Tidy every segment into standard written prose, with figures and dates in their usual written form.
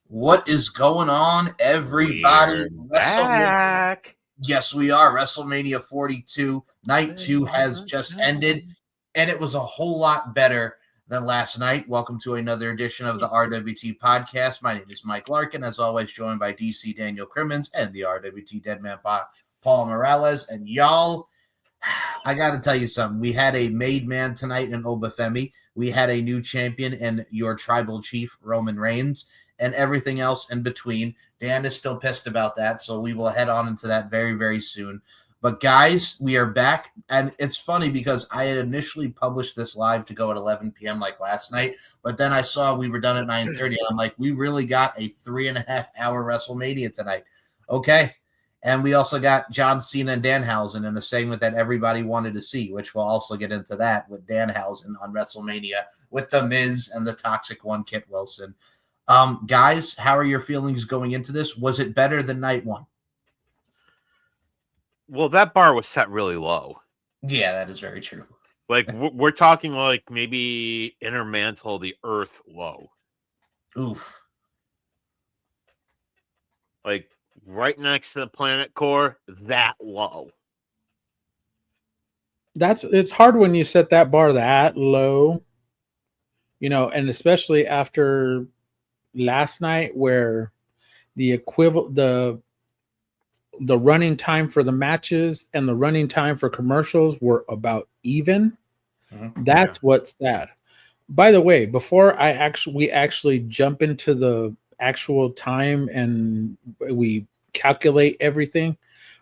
What is going on, everybody? Back. Yes, we are. WrestleMania 42. Night 2 has just ended, and it was a whole lot better than last night. Welcome to another edition of the RWT podcast. My name is Mike Larkin, as always, joined by DC Daniel Crimmins and the RWT Deadman Paul Morales. And y'all, I got to tell you something. We had a made man tonight in Obafemi. We had a new champion in your tribal chief, Roman Reigns, and everything else in between. Dan is still pissed about that, so we will head on into that very, very soon. But guys, we are back, and it's funny because I had initially published this live to go at 11 p.m. like last night, but then I saw we were done at 9:30, and I'm like, we really got a 3.5-hour WrestleMania tonight. Okay. And we also got John Cena and Danhausen in a segment that everybody wanted to see, which we'll also get into that with Danhausen on WrestleMania with The Miz and the Toxic One, Kit Wilson. Guys, how are your feelings going into this? Was it better than night one? Well, that bar was set really low. Yeah, that is very true. Like, we're talking like maybe Inner Mantle of the Earth low. Oof. Like, right next to the planet core, that low. It's hard when you set that bar that low, and especially after last night where the running time for the matches and the running time for commercials were about even. That's what's sad. By the way, before we actually jump into the actual time and we calculate everything,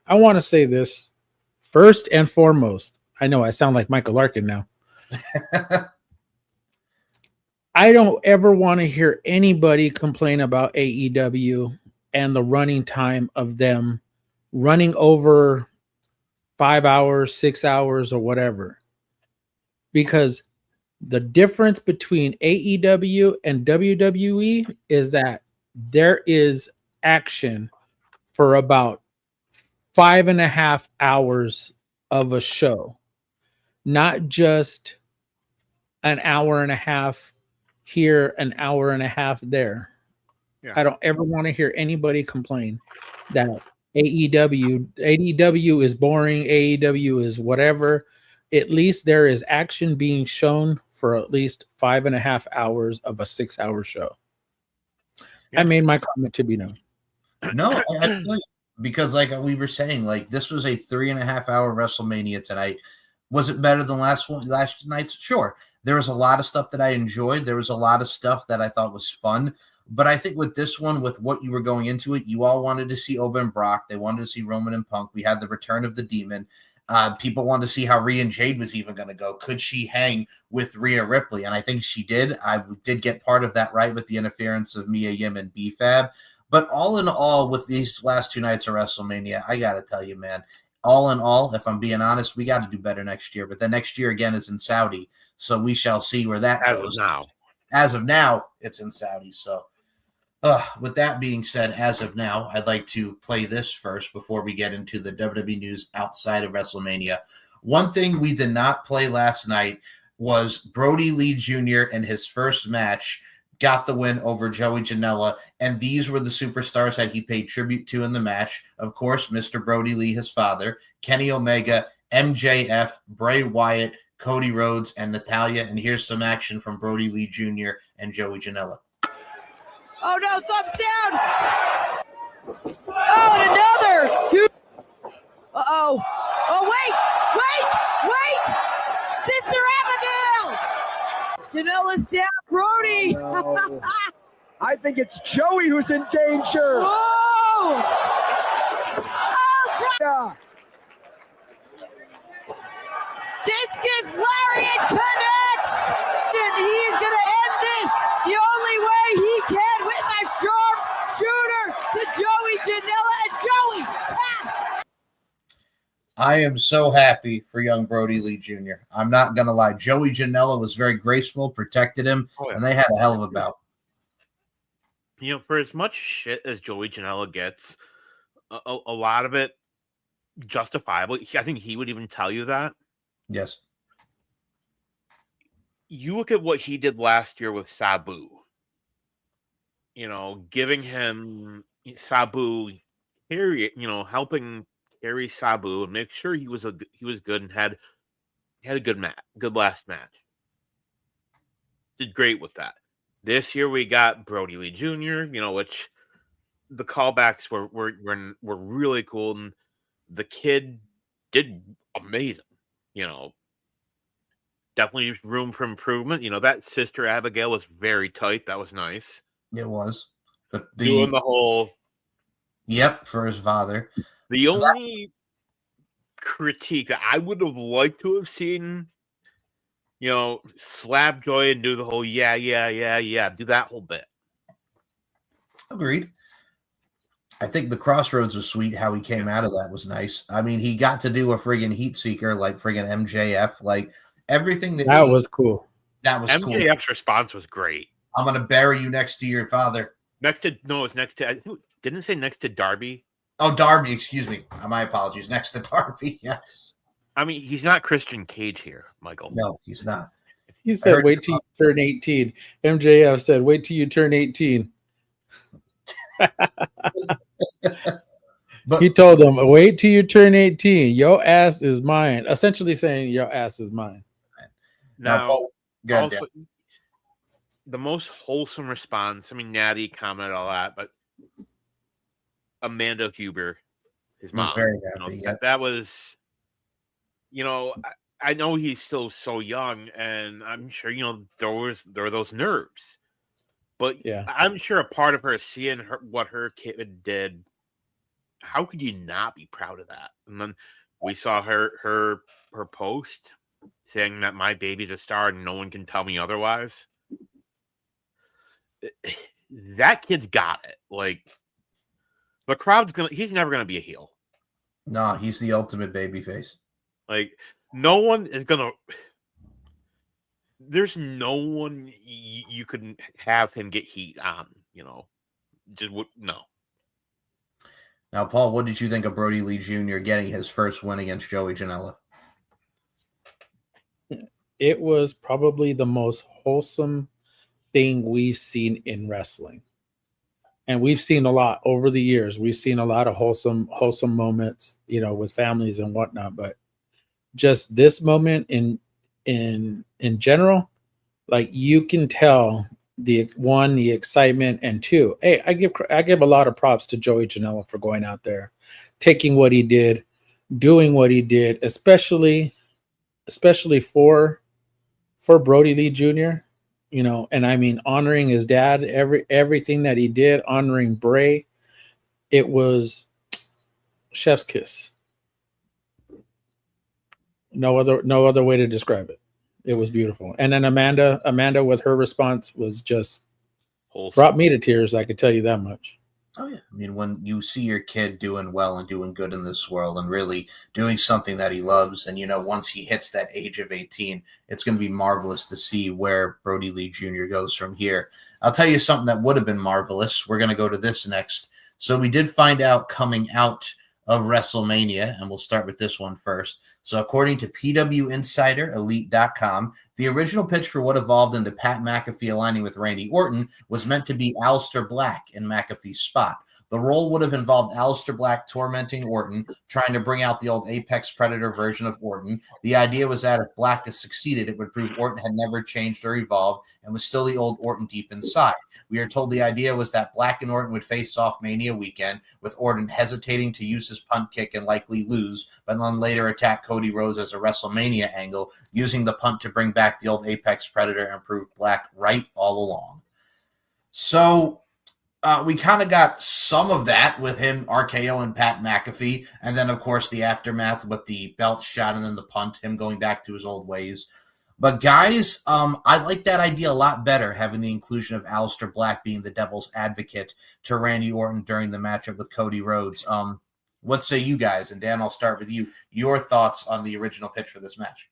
I want to say this first and foremost. I know I sound like Michael Larkin now. I don't ever want to hear anybody complain about AEW and the running time of them running over 5 hours, 6 hours, or whatever. Because the difference between AEW and WWE is that there is action for about 5.5 hours of a show, not just an hour and a half here, an hour and a half there. Yeah. I don't ever want to hear anybody complain that AEW is boring, AEW is whatever. At least there is action being shown for at least 5.5 hours of a 6-hour show. Yeah. I made my comment to be known. No, because like we were saying, like this was a 3.5-hour WrestleMania tonight. Was it better than last night's? Sure. There was a lot of stuff that I enjoyed. There was a lot of stuff that I thought was fun. But I think with this one, with what you were going into it, you all wanted to see Oba and Brock. They wanted to see Roman and Punk. We had the return of the Demon. People wanted to see how Rhea and Jade was even going to go. Could she hang with Rhea Ripley? And I think she did. I did get part of that right with the interference of Mia Yim and B-Fab. But all in all, with these last 2 nights of WrestleMania, I got to tell you, man, all in all, if I'm being honest, we got to do better next year. But then next year again is in Saudi. So we shall see where that goes. As of now, it's in Saudi. So with that being said, as of now, I'd like to play this first before we get into the WWE news outside of WrestleMania. One thing we did not play last night was Brody Lee Jr. in his first match got the win over Joey Janela, and these were the superstars that he paid tribute to in the match. Of course, Mr. Brody Lee, his father, Kenny Omega, MJF, Bray Wyatt, Cody Rhodes, and Natalya. And here's some action from Brody Lee Jr. and Joey Janela. Oh no, thumbs down! Oh, and another! Uh-oh. Oh, wait! Sister Abigail! Janela's down. Brody. No. I think it's Joey who's in danger. Whoa! Oh, Yeah. discus lariat connects, and he's gonna end this the only way he can with a sharp shooter to Joey Janela, and Joey taps. I am so happy for young Brody Lee Jr. I'm not gonna lie. Joey Janela was very graceful, protected him, and they had a hell of a bout. You know, for as much shit as Joey Janela gets, a lot of it justifiable. I think he would even tell you that. Yes. You look at what he did last year with Sabu. You know, giving him Sabu carry, helping carry Sabu and make sure he was good and had a good last match. Did great with that. This year we got Brody Lee Jr., which the callbacks were really cool, and the kid did amazing. Definitely room for improvement. That Sister Abigail was very tight. That was nice. It was. But doing the whole. Yep, for his father. The only critique that I would have liked to have seen, slap Joy and do the whole yeah, do that whole bit. Agreed. I think the Crossroads was sweet. How he came out of that was nice. I mean, he got to do a friggin' heat seeker like friggin' MJF, like everything that was cool. That was MJF's response was great. I'm gonna bury you next to your father. It's next to. I didn't it say next to Darby. Oh, Darby. Excuse me. My apologies. Next to Darby. Yes. I mean, he's not Christian Cage here, Michael. No, he's not. He said, "Wait till you turn 18." MJF said, "Wait till you turn 18." But he told him, "Wait till you turn 18. Your ass is mine." Essentially saying, "Your ass is mine." Now, also, the most wholesome response. I mean, Natty commented all that, but Amanda Huber, his mom, was very happy. That was, I know he's still so young, and I'm sure there were those nerves, but yeah, I'm sure a part of her seeing what her kid did. How could you not be proud of that? And then we saw her post saying that my baby's a star and no one can tell me otherwise. That kid's got it. Like, the crowd's he's never gonna be a heel. No, he's the ultimate babyface. Like, no one is gonna. There's no one you could have him get heat on. Just no. Now, Paul, what did you think of Brody Lee Jr. getting his first win against Joey Janela? It was probably the most wholesome thing we've seen in wrestling. And we've seen a lot over the years. We've seen a lot of wholesome moments, with families and whatnot. But just this moment in general, like, you can tell the excitement, and two, hey, I give a lot of props to Joey Janela for going out there, taking what he did, doing what he did, especially for Brody Lee Jr. And I mean, honoring his dad, everything that he did, honoring Bray. It was chef's kiss. No other way to describe it. It was beautiful. And then Amanda with her response was just wholesome. Brought me to tears. I could tell you that much. Oh, yeah. I mean, when you see your kid doing well and doing good in this world and really doing something that he loves, and, once he hits that age of 18, it's going to be marvelous to see where Brody Lee Jr. goes from here. I'll tell you something that would have been marvelous. We're going to go to this next. So we did find out coming out of WrestleMania, and we'll start with this one first. So according to PW Insider Elite.com, the original pitch for what evolved into Pat McAfee aligning with Randy Orton was meant to be Aleister Black in McAfee's spot. The role would have involved Aleister Black tormenting Orton, trying to bring out the old Apex Predator version of Orton. The idea was that if Black had succeeded, it would prove Orton had never changed or evolved and was still the old Orton deep inside. We are told the idea was that Black and Orton would face off Mania weekend, with Orton hesitating to use his punt kick and likely lose, but then later attack Cody Rhodes as a WrestleMania angle, using the punt to bring back the old Apex Predator and prove Black right all along. So we kind of got some of that with him, RKO and Pat McAfee, and then, of course, the aftermath with the belt shot and then the punt, him going back to his old ways. But guys, I like that idea a lot better, having the inclusion of Aleister Black being the devil's advocate to Randy Orton during the matchup with Cody Rhodes. What say you guys? And Dan, I'll start with you. Your thoughts on the original pitch for this match?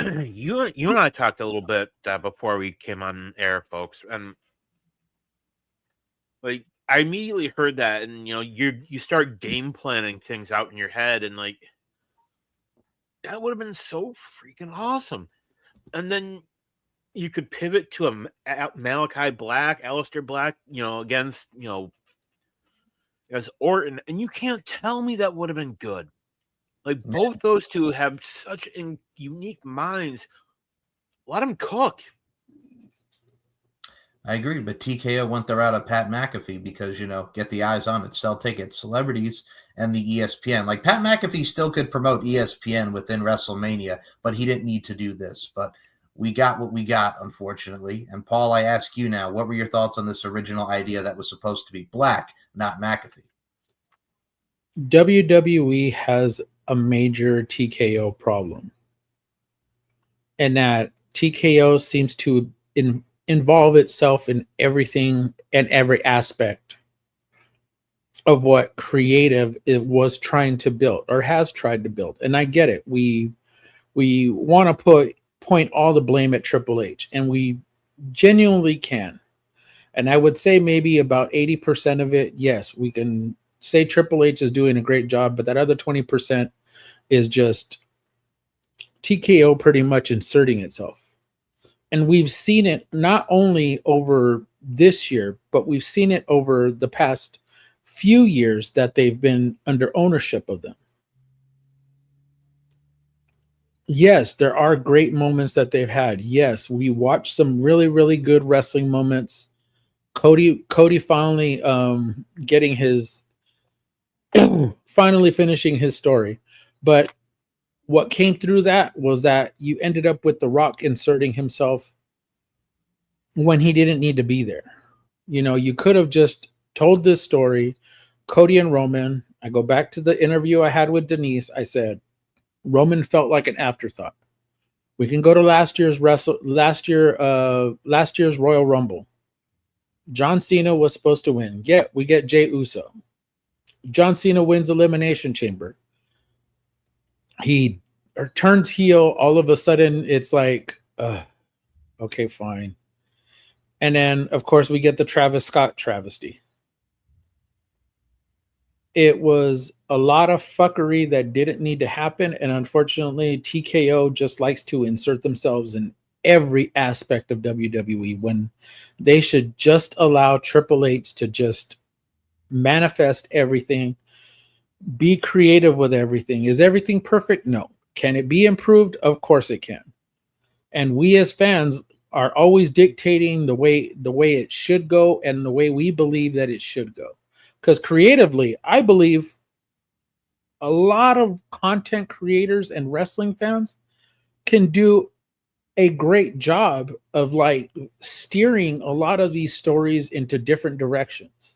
You and I talked a little bit before we came on air, folks, and like I immediately heard that, and you start game planning things out in your head, and like that would have been so freaking awesome. And then you could pivot to a Malachi Black, Aleister Black, against as Orton, and you can't tell me that would have been good. Like both those two have such unique minds. Let them cook. I agree, but TKO went the route of Pat McAfee because, get the eyes on it, sell tickets, celebrities, and the ESPN. Like, Pat McAfee still could promote ESPN within WrestleMania, but he didn't need to do this. But we got what we got, unfortunately. And, Paul, I ask you now, what were your thoughts on this original idea that was supposed to be Black, not McAfee? WWE has a major TKO problem. And that TKO seems to involve itself in everything and every aspect of what creative it was trying to build or has tried to build. And I get it. We want to point all the blame at Triple H, and we genuinely can. And I would say maybe about 80% of it, yes, we can say Triple H is doing a great job, but that other 20% is just TKO pretty much inserting itself. And we've seen it not only over this year, but we've seen it over the past few years that they've been under ownership of them. Yes, there are great moments that they've had. Yes, we watched some really, really good wrestling moments. Cody finally getting his finally finishing his story. But what came through that was that you ended up with The Rock inserting himself when he didn't need to be there. You could have just told this story, Cody and Roman. I go back to the interview I had with Denise. I said, Roman felt like an afterthought. We can go to last year's Royal Rumble. John Cena was supposed to win. We get Jey Uso. John Cena wins Elimination Chamber. He turns heel. All of a sudden, it's like, okay, fine. And then, of course, we get the Travis Scott travesty. It was a lot of fuckery that didn't need to happen. And unfortunately, TKO just likes to insert themselves in every aspect of WWE when they should just allow Triple H to just manifest everything, be creative with everything. Is everything perfect? No. Can it be improved? Of course it can. And we as fans are always dictating the way it should go and the way we believe that it should go. Because creatively, I believe a lot of content creators and wrestling fans can do a great job of like steering a lot of these stories into different directions.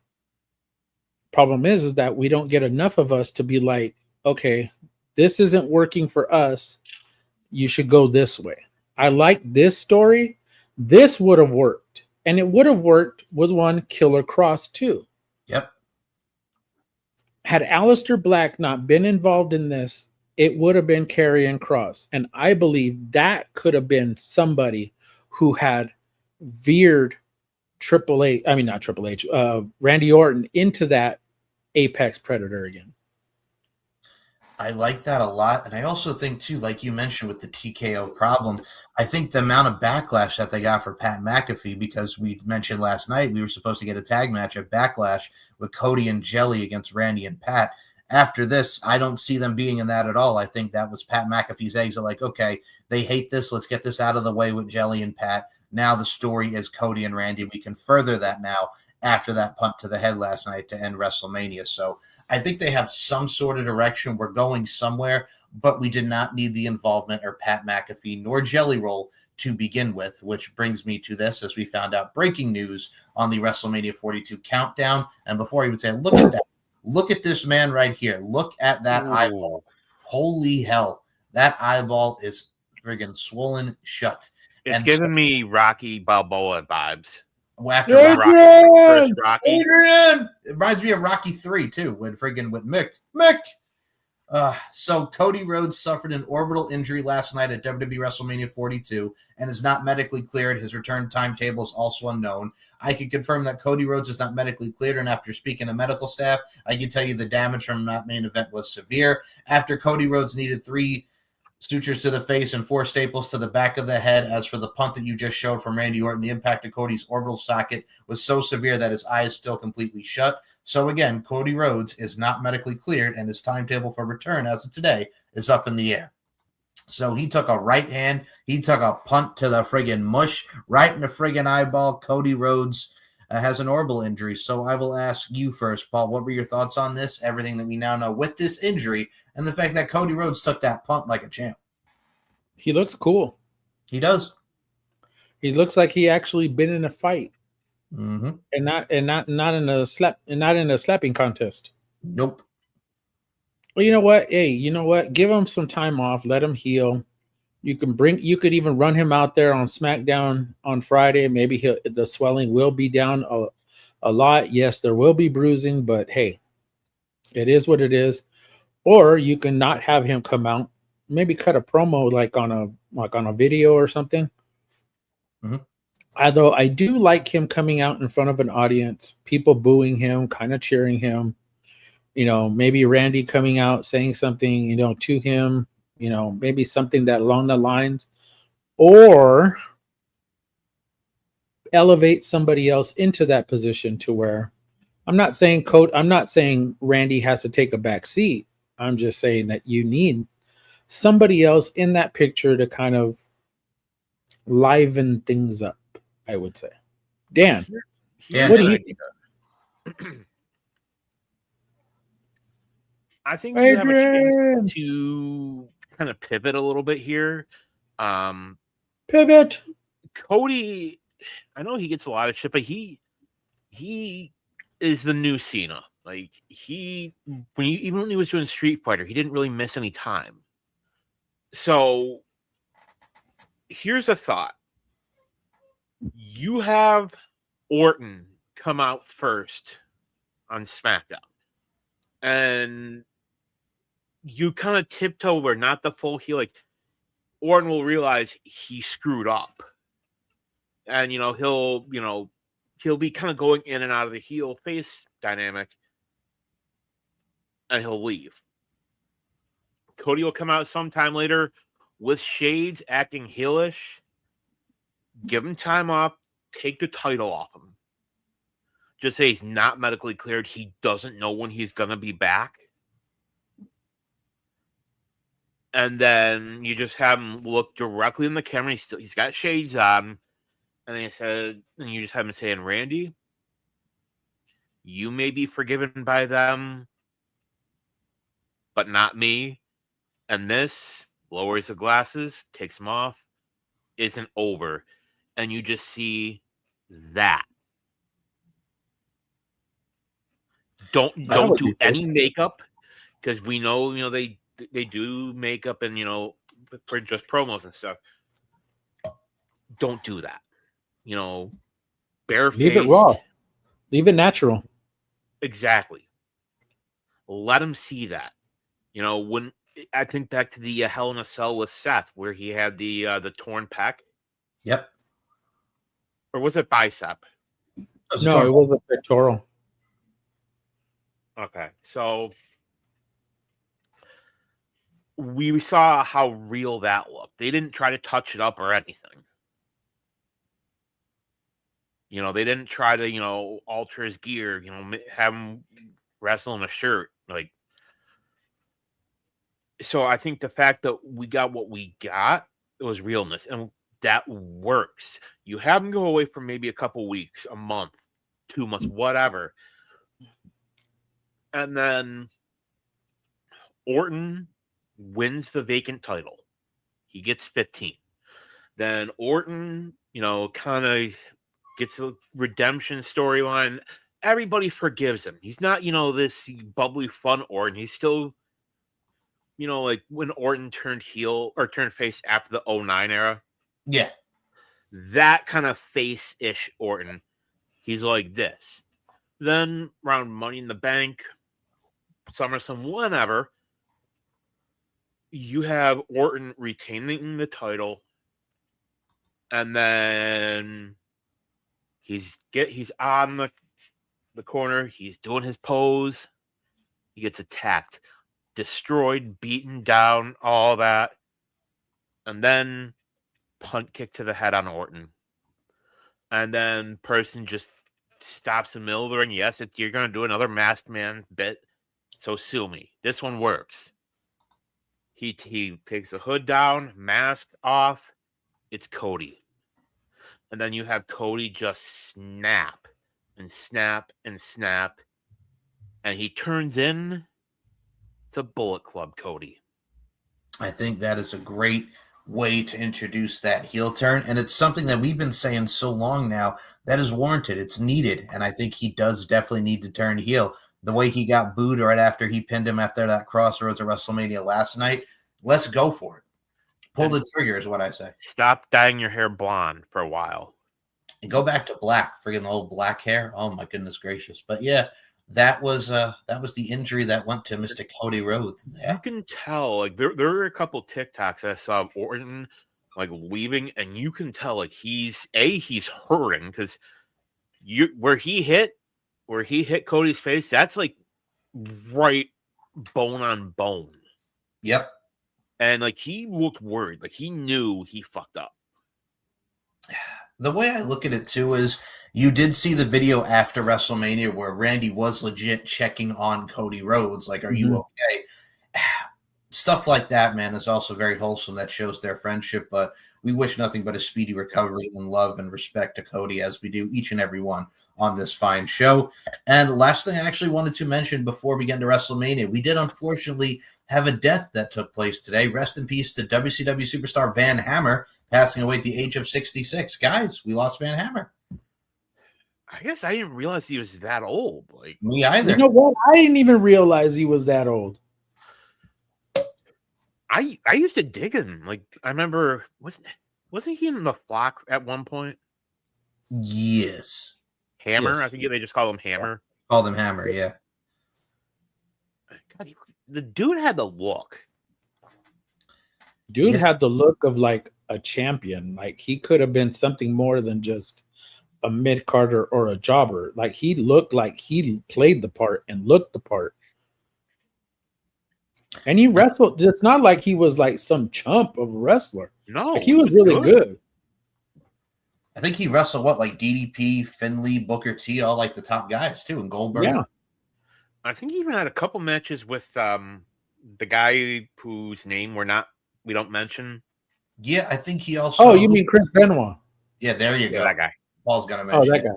Problem is that we don't get enough of us to be like, okay, this isn't working for us. You should go this way. I like this story. This would have worked. And it would have worked with one Killer Cross too. Yep. Had Aleister Black not been involved in this, it would have been Karrion Kross. And I believe that could have been somebody who had veered Randy Orton into that Apex Predator again. I like that a lot. And I also think, too, like you mentioned with the TKO problem, I think the amount of backlash that they got for Pat McAfee, because we mentioned last night we were supposed to get a tag match at Backlash with Cody and Jelly against Randy and Pat. After this, I don't see them being in that at all. I think that was Pat McAfee's exit. Like, okay, they hate this. Let's get this out of the way with Jelly and Pat. Now the story is Cody and Randy. We can further that now after that punt to the head last night to end WrestleMania. So I think they have some sort of direction. We're going somewhere, but we did not need the involvement or Pat McAfee nor Jelly Roll to begin with, which brings me to this as we found out breaking news on the WrestleMania 42 countdown. And before I even say, look at that. Look at this man right here. Look at that eyeball. Holy hell. That eyeball is friggin' swollen shut. It's giving me Rocky Balboa vibes. After Rocky. Adrian! It reminds me of Rocky 3 too, with Mick. So Cody Rhodes suffered an orbital injury last night at WWE WrestleMania 42 and is not medically cleared. His return timetable is also unknown. I can confirm that Cody Rhodes is not medically cleared, and after speaking to medical staff, I can tell you the damage from that main event was severe. After Cody Rhodes needed 3 sutures to the face and 4 staples to the back of the head. As for the punt that you just showed from Randy Orton, the impact of Cody's orbital socket was so severe that his eye is still completely shut. So again, Cody Rhodes is not medically cleared, and his timetable for return as of today is up in the air. So he took a right hand, he took a punt to the friggin' mush, right in the friggin' eyeball. Cody Rhodes has an orbital injury. So I will ask you first, Paul, what were your thoughts on this, everything that we now know with this injury, and the fact that Cody Rhodes took that punt like a champ? He looks cool. He does. He looks like he actually been in a fight, mm-hmm. and not in a slapping contest. Nope. Well, you know what? Hey, you know what? Give him some time off. Let him heal. You could even run him out there on SmackDown on Friday. Maybe the swelling will be down a lot. Yes, there will be bruising, but hey, it is what it is. Or you can not have him come out. Maybe cut a promo like on a video or something. Mm-hmm. Although I do like him coming out in front of an audience, people booing him, kind of cheering him. Maybe Randy coming out saying something, to him. Maybe something that along the lines, or elevate somebody else into that position to where I'm not saying Randy has to take a back seat. I'm just saying that you need somebody else in that picture to kind of liven things up, I would say. Dan, what do you think? I think you have a chance to kind of pivot a little bit here. Pivot. Cody, I know he gets a lot of shit, but he is the new Cena. Like even when he was doing Street Fighter, he didn't really miss any time. So here's a thought. You have Orton come out first on SmackDown, and you kind of tiptoe where not the full heel. Like Orton will realize he screwed up, and he'll be kind of going in and out of the heel face dynamic, and he'll leave. Cody will come out sometime later with shades, acting heelish. Give him time off. Take the title off him. Just say he's not medically cleared. He doesn't know when he's going to be back. And then you just have him look directly in the camera. He's got shades on. And you just have him saying, Randy, you may be forgiven by them, but not me. And this lowers the glasses, takes them off, isn't over. And you just see that. Don't do any makeup, because we know, they do makeup and, for just promos and stuff. Don't do that. Bare face. Leave it raw. Leave it natural. Exactly. Let him see that. When I think back to the Hell in a Cell with Seth, where he had the torn pec. Yep. Or was it bicep? No, it was a pectoral. Okay, so we saw how real that looked. They didn't try to touch it up or anything. They didn't try to, alter his gear, have him wrestle in a shirt. Like, so I think the fact that we got what we got, it was realness, and that works. You have him go away for maybe a couple weeks, a month, 2 months, whatever. And then Orton wins the vacant title. He gets 15. Then Orton, kind of gets a redemption storyline. Everybody forgives him. He's not, this bubbly, fun Orton. He's still, like when Orton turned heel or turned face after the 2009 era. Yeah. That kind of face-ish Orton. He's like this. Then around Money in the Bank, SummerSlam, whatever, you have Orton retaining the title, and then he's on the corner, he's doing his pose, he gets attacked, destroyed, beaten down, all that, and then punt kick to the head on Orton, and then person just stops in the middle of the ring. Yes, you're gonna do another masked man bit, so sue me. This one works. He takes the hood down, mask off. It's Cody. And then you have Cody just snap and snap and snap. And he turns in to Bullet Club Cody. I think that is a great way to introduce that heel turn. And it's something that we've been saying so long now that is warranted. It's needed. And I think he does definitely need to turn heel. The way he got booed right after he pinned him after that Crossroads of WrestleMania last night, let's go for it. Pull the trigger is what I say. Stop dyeing your hair blonde for a while. And go back to black. Friggin' the old black hair. Oh my goodness gracious. But yeah, that was the injury that went to Mr. Cody Rhodes. Yeah. You can tell, like there were a couple TikToks I saw of Orton like leaving, and you can tell like he's hurting because where he hit Cody's face, that's like right bone on bone. Yep. And like he looked worried, like he knew he fucked up. The way I look at it too is you did see the video after WrestleMania where Randy was legit checking on Cody Rhodes, like, are you okay? Stuff like that, man, is also very wholesome. That shows their friendship, but we wish nothing but a speedy recovery and love and respect to Cody, as we do each and every one on this fine show. And the last thing I actually wanted to mention before we get into WrestleMania, we did unfortunately have a death that took place today. Rest in peace to WCW superstar Van Hammer, passing away at the age of 66. Guys, we lost Van Hammer. I guess I didn't realize he was that old. Like me either. You know what? I didn't even realize he was that old. I used to dig him. Like I remember, wasn't he in the Flock at one point? Yes. Hammer. Yes. I think they just call him Hammer. Called him Hammer. Yeah. God, the dude had the look. Dude had the look of like a champion. Like he could have been something more than just a mid-carder or a jobber. Like he looked like he played the part and looked the part. And he wrestled. It's not like he was like some chump of a wrestler. No, like he was really good. I think he wrestled like DDP, Finley, Booker T, all like the top guys too, and Goldberg. Yeah. I think he even had a couple matches with the guy whose name we don't mention. Yeah, I think he also. Oh, you mean Chris Benoit? Yeah, there you go. That guy. Paul's gonna mention. Oh, that guy.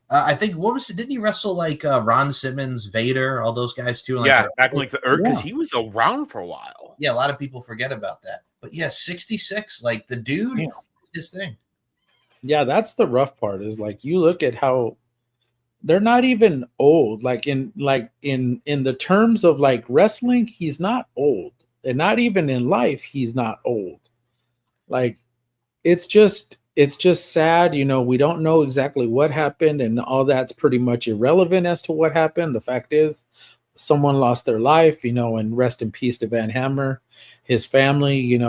I think didn't he wrestle like Ron Simmons, Vader, all those guys too? Like, yeah, back in like because he was around for a while. Yeah, a lot of people forget about that. But yeah, 66, like the dude, this thing. Yeah, that's the rough part. Is like you look at how they're not even old. Like in the terms of like wrestling, he's not old, and not even in life, he's not old. Like it's just sad, we don't know exactly what happened, and all that's pretty much irrelevant as to what happened. The fact is someone lost their life, and rest in peace to Van Hammer, his family,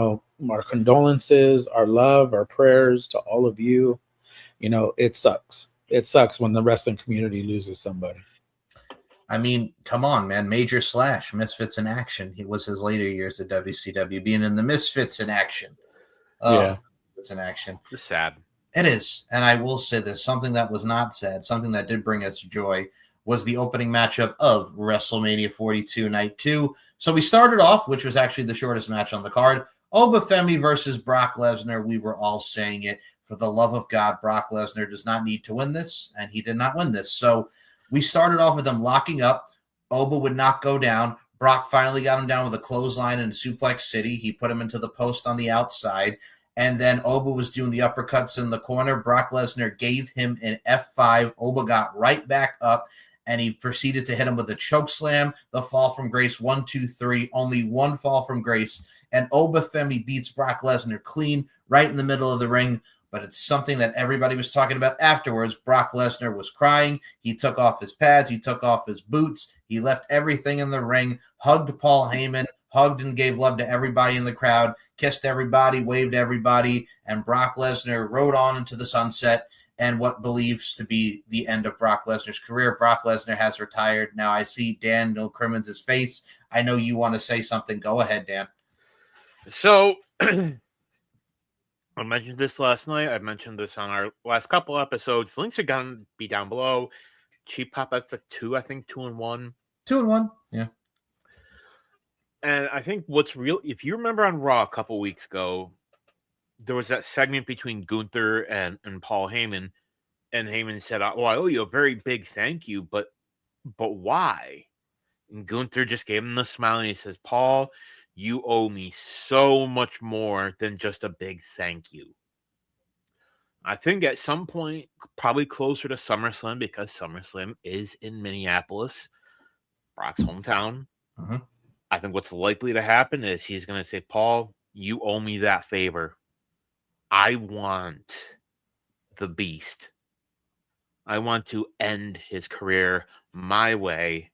our condolences, our love, our prayers to all of you. It sucks. It sucks when the wrestling community loses somebody. I mean, come on, man. Major Slash, Misfits in Action. It was his later years at WCW, being in the Misfits in Action. Yeah. It's an action. It's sad. It is. And I will say this, something that was not sad, something that did bring us joy was the opening matchup of WrestleMania 42 Night 2. So we started off, which was actually the shortest match on the card, Obafemi versus Brock Lesnar. We were all saying it. For the love of God, Brock Lesnar does not need to win this, and he did not win this. So we started off with them locking up. Oba would not go down. Brock finally got him down with a clothesline in Suplex City. He put him into the post on the outside. And then Oba was doing the uppercuts in the corner. Brock Lesnar gave him an F5. Oba got right back up, and he proceeded to hit him with a choke slam, the fall from grace, 1, 2, 3, only one fall from grace. And Oba Femi beats Brock Lesnar clean right in the middle of the ring. But it's something that everybody was talking about afterwards. Brock Lesnar was crying. He took off his pads. He took off his boots. He left everything in the ring, hugged Paul Heyman, hugged and gave love to everybody in the crowd, kissed everybody, waved to everybody, and Brock Lesnar rode on into the sunset and what believes to be the end of Brock Lesnar's career. Brock Lesnar has retired. Now I see Daniel Crimmins' face. I know you want to say something. Go ahead, Dan. So I mentioned this last night. I mentioned this on our last couple episodes. Links are going to be down below. Cheap Pop, that's like 2, I think, 2 and 1. 2 and 1, yeah. And I think what's real, if you remember on Raw a couple weeks ago, there was that segment between Gunther and Paul Heyman, and Heyman said, "Oh, I owe you a very big thank you, but why?" And Gunther just gave him the smile, and he says, "Paul, you owe me so much more than just a big thank you." I think at some point, probably closer to SummerSlam, because SummerSlam is in Minneapolis, Brock's hometown. Uh-huh. I think what's likely to happen is he's going to say, "Paul, you owe me that favor. I want the Beast. I want to end his career my way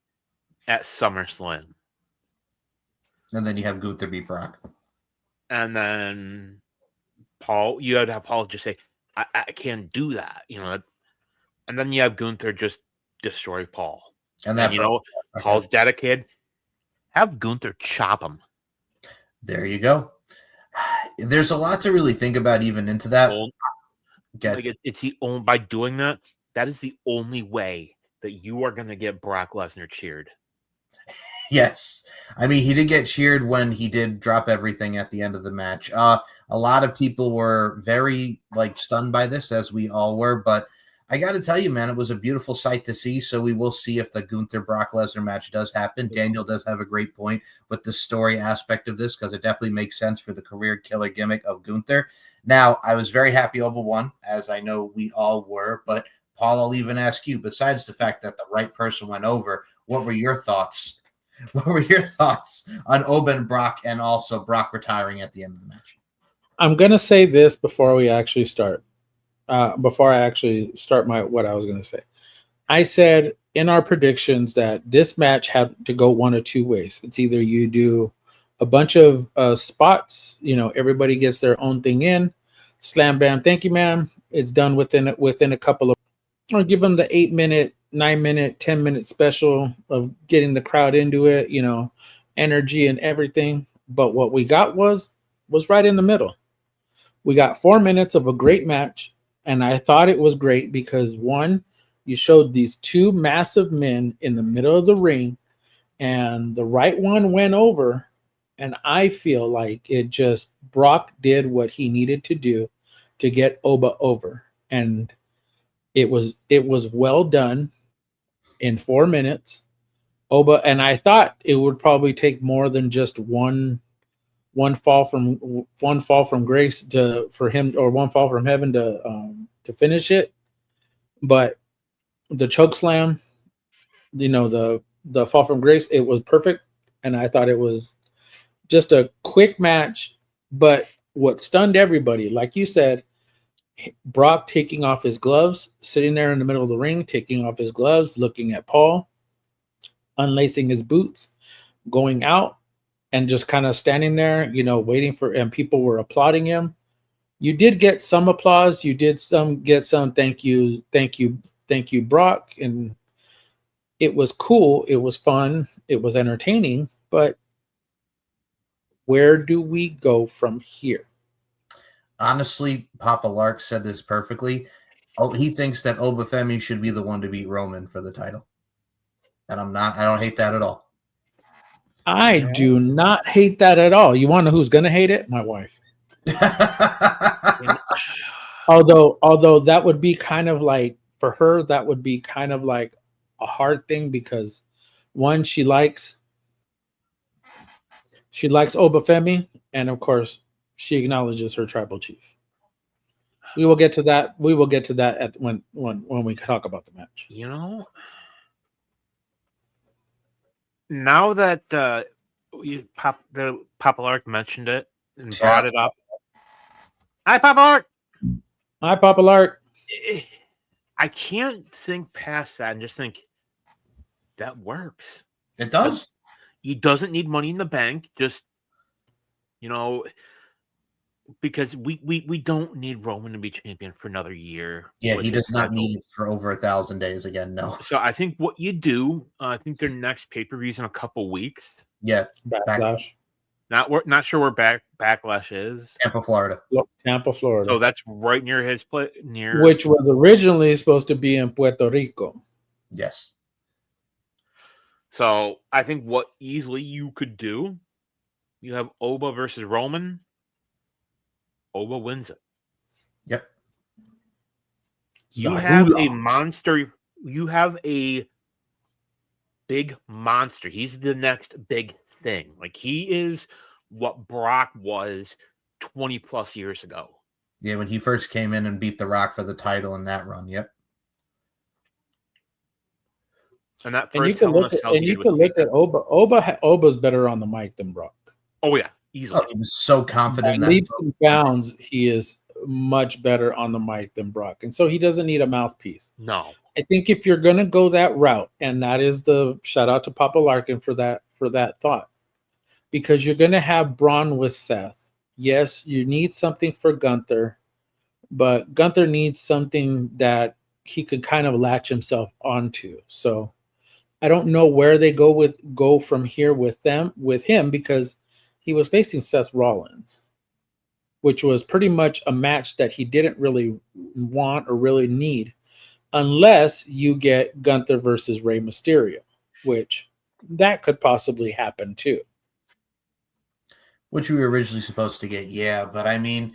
at SummerSlam." And then you have Gunther beat Brock. And then Paul, you had to have Paul just say, I can't do that, you know. And then you have Gunther just destroy Paul. And that, you know, okay. Paul's dedicated. Have Gunther chop him. There you go. There's a lot to really think about even into that. It's the only, by doing that, that is the only way that you are going to get Brock Lesnar cheered. Yes. I mean, he did get cheered when he did drop everything at the end of the match. A lot of people were very stunned by this, as we all were, but I got to tell you, man, it was a beautiful sight to see. So we will see if the Gunther Brock Lesnar match does happen. Daniel does have a great point with the story aspect of this, because it definitely makes sense for the career killer gimmick of Gunther. Now, I was very happy Oba won, as I know we all were, but Paul, I'll even ask you, besides the fact that the right person went over, what were your thoughts? What were your thoughts on Oba and Brock, and also Brock retiring at the end of the match? I'm going to say this before we actually start. Before I actually start what I was going to say. I said in our predictions that this match had to go one of two ways. It's either you do a bunch of spots, everybody gets their own thing in, slam bam, thank you, ma'am. It's done within a couple of, or give them the 8-minute, 9-minute, 10-minute special of getting the crowd into it, energy and everything. But what we got was right in the middle. We got 4 minutes of a great match. And I thought it was great because, one, you showed these two massive men in the middle of the ring, and the right one went over. And I feel like Brock did what he needed to do to get Oba over. And it was well done in 4 minutes. Oba, and I thought it would probably take more than just one fall from grace for him, or one fall from heaven to finish it. But the choke slam, the fall from grace, it was perfect. And I thought it was just a quick match. But what stunned everybody, like you said, Brock taking off his gloves, sitting there in the middle of the ring, taking off his gloves, looking at Paul, unlacing his boots, going out, and just kind of standing there, waiting for, and people were applauding him. You did get some applause. You did get some thank you, Brock. And it was cool. It was fun. It was entertaining. But where do we go from here? Honestly, Papa Lark said this perfectly. Oh, he thinks that Oba Femi should be the one to beat Roman for the title. And I don't hate that at all. I do not hate that at all. You want to know who's going to hate it? My wife. Although that would be kind of like, for her, that would be kind of like a hard thing, because One, she likes Obafemi, and of course, she acknowledges her tribal chief. We will get to that. We will get to that at when we talk about the match. You know, now that Papa Lark mentioned it and brought it up. Hi, Papa Lark. Hi, Papa Lark. I can't think past that and just think that works. It does. He doesn't need Money in the Bank. Just, because we don't need Roman to be champion for another year. Yeah, he does not need it for over 1,000 days again. No. So I think what you do, I think their next pay-per-view is in a couple weeks. Yeah, Backlash. Not sure where Backlash is. Tampa, Florida. So that's right near his place. Which was originally supposed to be in Puerto Rico. Yes. So I think what easily you could do, you have Oba versus Roman. Oba wins it. Yep. You have a monster. You have a big monster. He's the next big thing. Like, he is what Brock was 20 plus years ago. Yeah, when he first came in and beat The Rock for the title in that run. Yep. And that and you can look at Oba. Oba's better on the mic than Brock. Oh yeah, easily. Oh, he was so confident. By leaps and bounds, he is much better on the mic than Brock, and so he doesn't need a mouthpiece. No, I think if you're going to go that route, and that is the shout out to Papa Larkin for that thought, because you're going to have Braun with Seth. Yes, you need something for Gunther, but Gunther needs something that he could kind of latch himself onto. So I don't know where they go from here with him, because he was facing Seth Rollins, which was pretty much a match that he didn't really want or really need, unless you get Gunther versus Rey Mysterio, which that could possibly happen too. Which we were originally supposed to get, yeah. But I mean,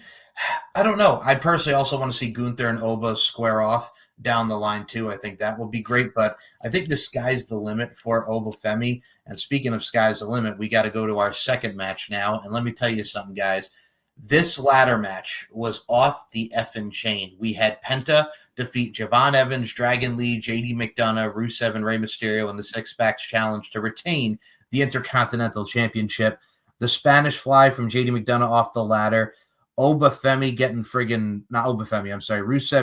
I don't know. I personally also want to see Gunther and Oba square off down the line too. I think that will be great. But I think the sky's the limit for Obafemi. And speaking of sky's the limit, we got to go to our second match now. And let me tell you something, guys. This ladder match was off the effing chain. We had Penta defeat Javon Evans, Dragon Lee, JD McDonough, Rusev, and Rey Mysterio in the Six Packs Challenge to retain the Intercontinental Championship. The Spanish Fly from JD McDonough off the ladder. Rusev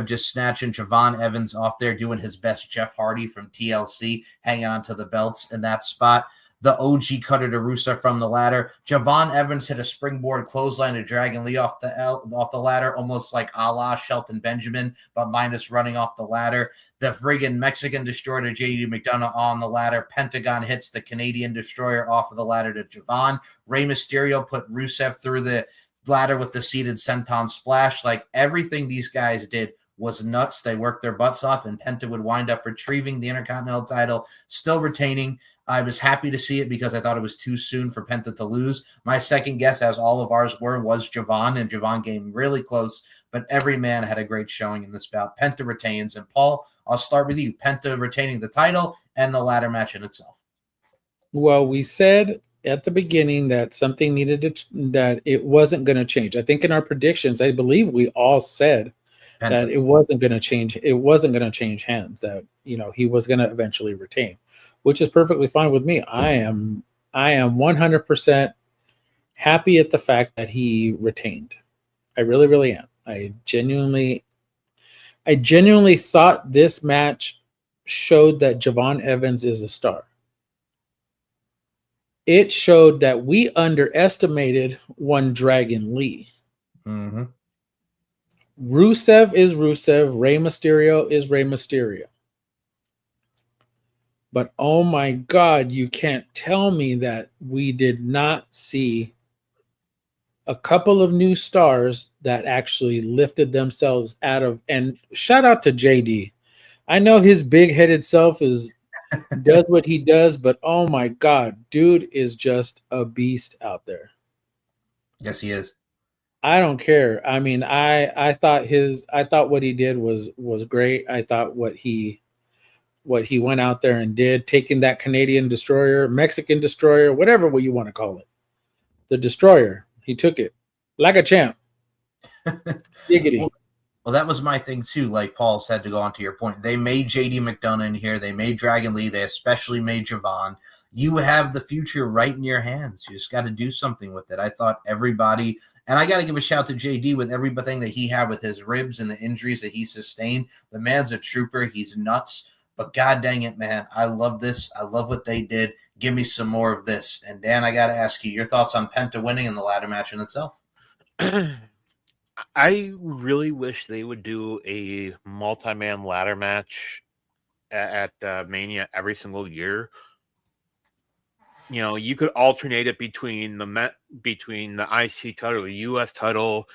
just snatching Javon Evans off there, doing his best Jeff Hardy from TLC, hanging onto the belts in that spot. The OG cutter to Rusev from the ladder. Javon Evans hit a springboard clothesline to Dragon Lee off the ladder, almost like a la Shelton Benjamin, but minus running off the ladder. The friggin' Mexican Destroyer to JD McDonough on the ladder. Pentagon hits the Canadian Destroyer off of the ladder to Javon. Rey Mysterio put Rusev through the ladder with the seated senton splash. Like, everything these guys did was nuts. They worked their butts off, and Penta would wind up retrieving the Intercontinental title, still retaining. I was happy to see it because I thought it was too soon for Penta to lose. My second guess, as all of ours were, was Javon, and Javon came really close, but every man had a great showing in this bout. Penta retains, and Paul, I'll start with you. Penta retaining the title and the ladder match in itself. Well, we said at the beginning that something that it wasn't going to change. I think in our predictions, I believe we all said Penta, that it wasn't going to change. It wasn't going to change hands. That he was going to eventually retain, which is perfectly fine with me. I am 100% happy at the fact that he retained. I really, really am. I genuinely thought this match showed that Javon Evans is a star. It showed that we underestimated one Dragon Lee. Mm-hmm. Rusev is Rusev. Rey Mysterio is Rey Mysterio. But oh my God, you can't tell me that we did not see a couple of new stars that actually lifted themselves out of, and shout out to JD. I know his big-headed self does what he does, but oh my God, dude is just a beast out there. Yes, he is. I don't care. I mean, I thought what he did was great. I thought what he what he went out there and did, taking that Canadian destroyer, Mexican destroyer, whatever you want to call it, the destroyer. He took it like a champ. Diggity. Well, that was my thing too. Like Paul said, to go on to your point, they made JD McDonough in here. They made Dragon Lee. They especially made Javon. You have the future right in your hands. You just got to do something with it. I thought everybody, and I got to give a shout to JD with everything that he had with his ribs and the injuries that he sustained. The man's a trooper. He's nuts. But God dang it, man. I love this. I love what they did. Give me some more of this. And Dan, I got to ask you your thoughts on Penta winning in the ladder match in itself. I really wish they would do a multi-man ladder match at Mania every single year. You know, you could alternate it between the IC title, the US title,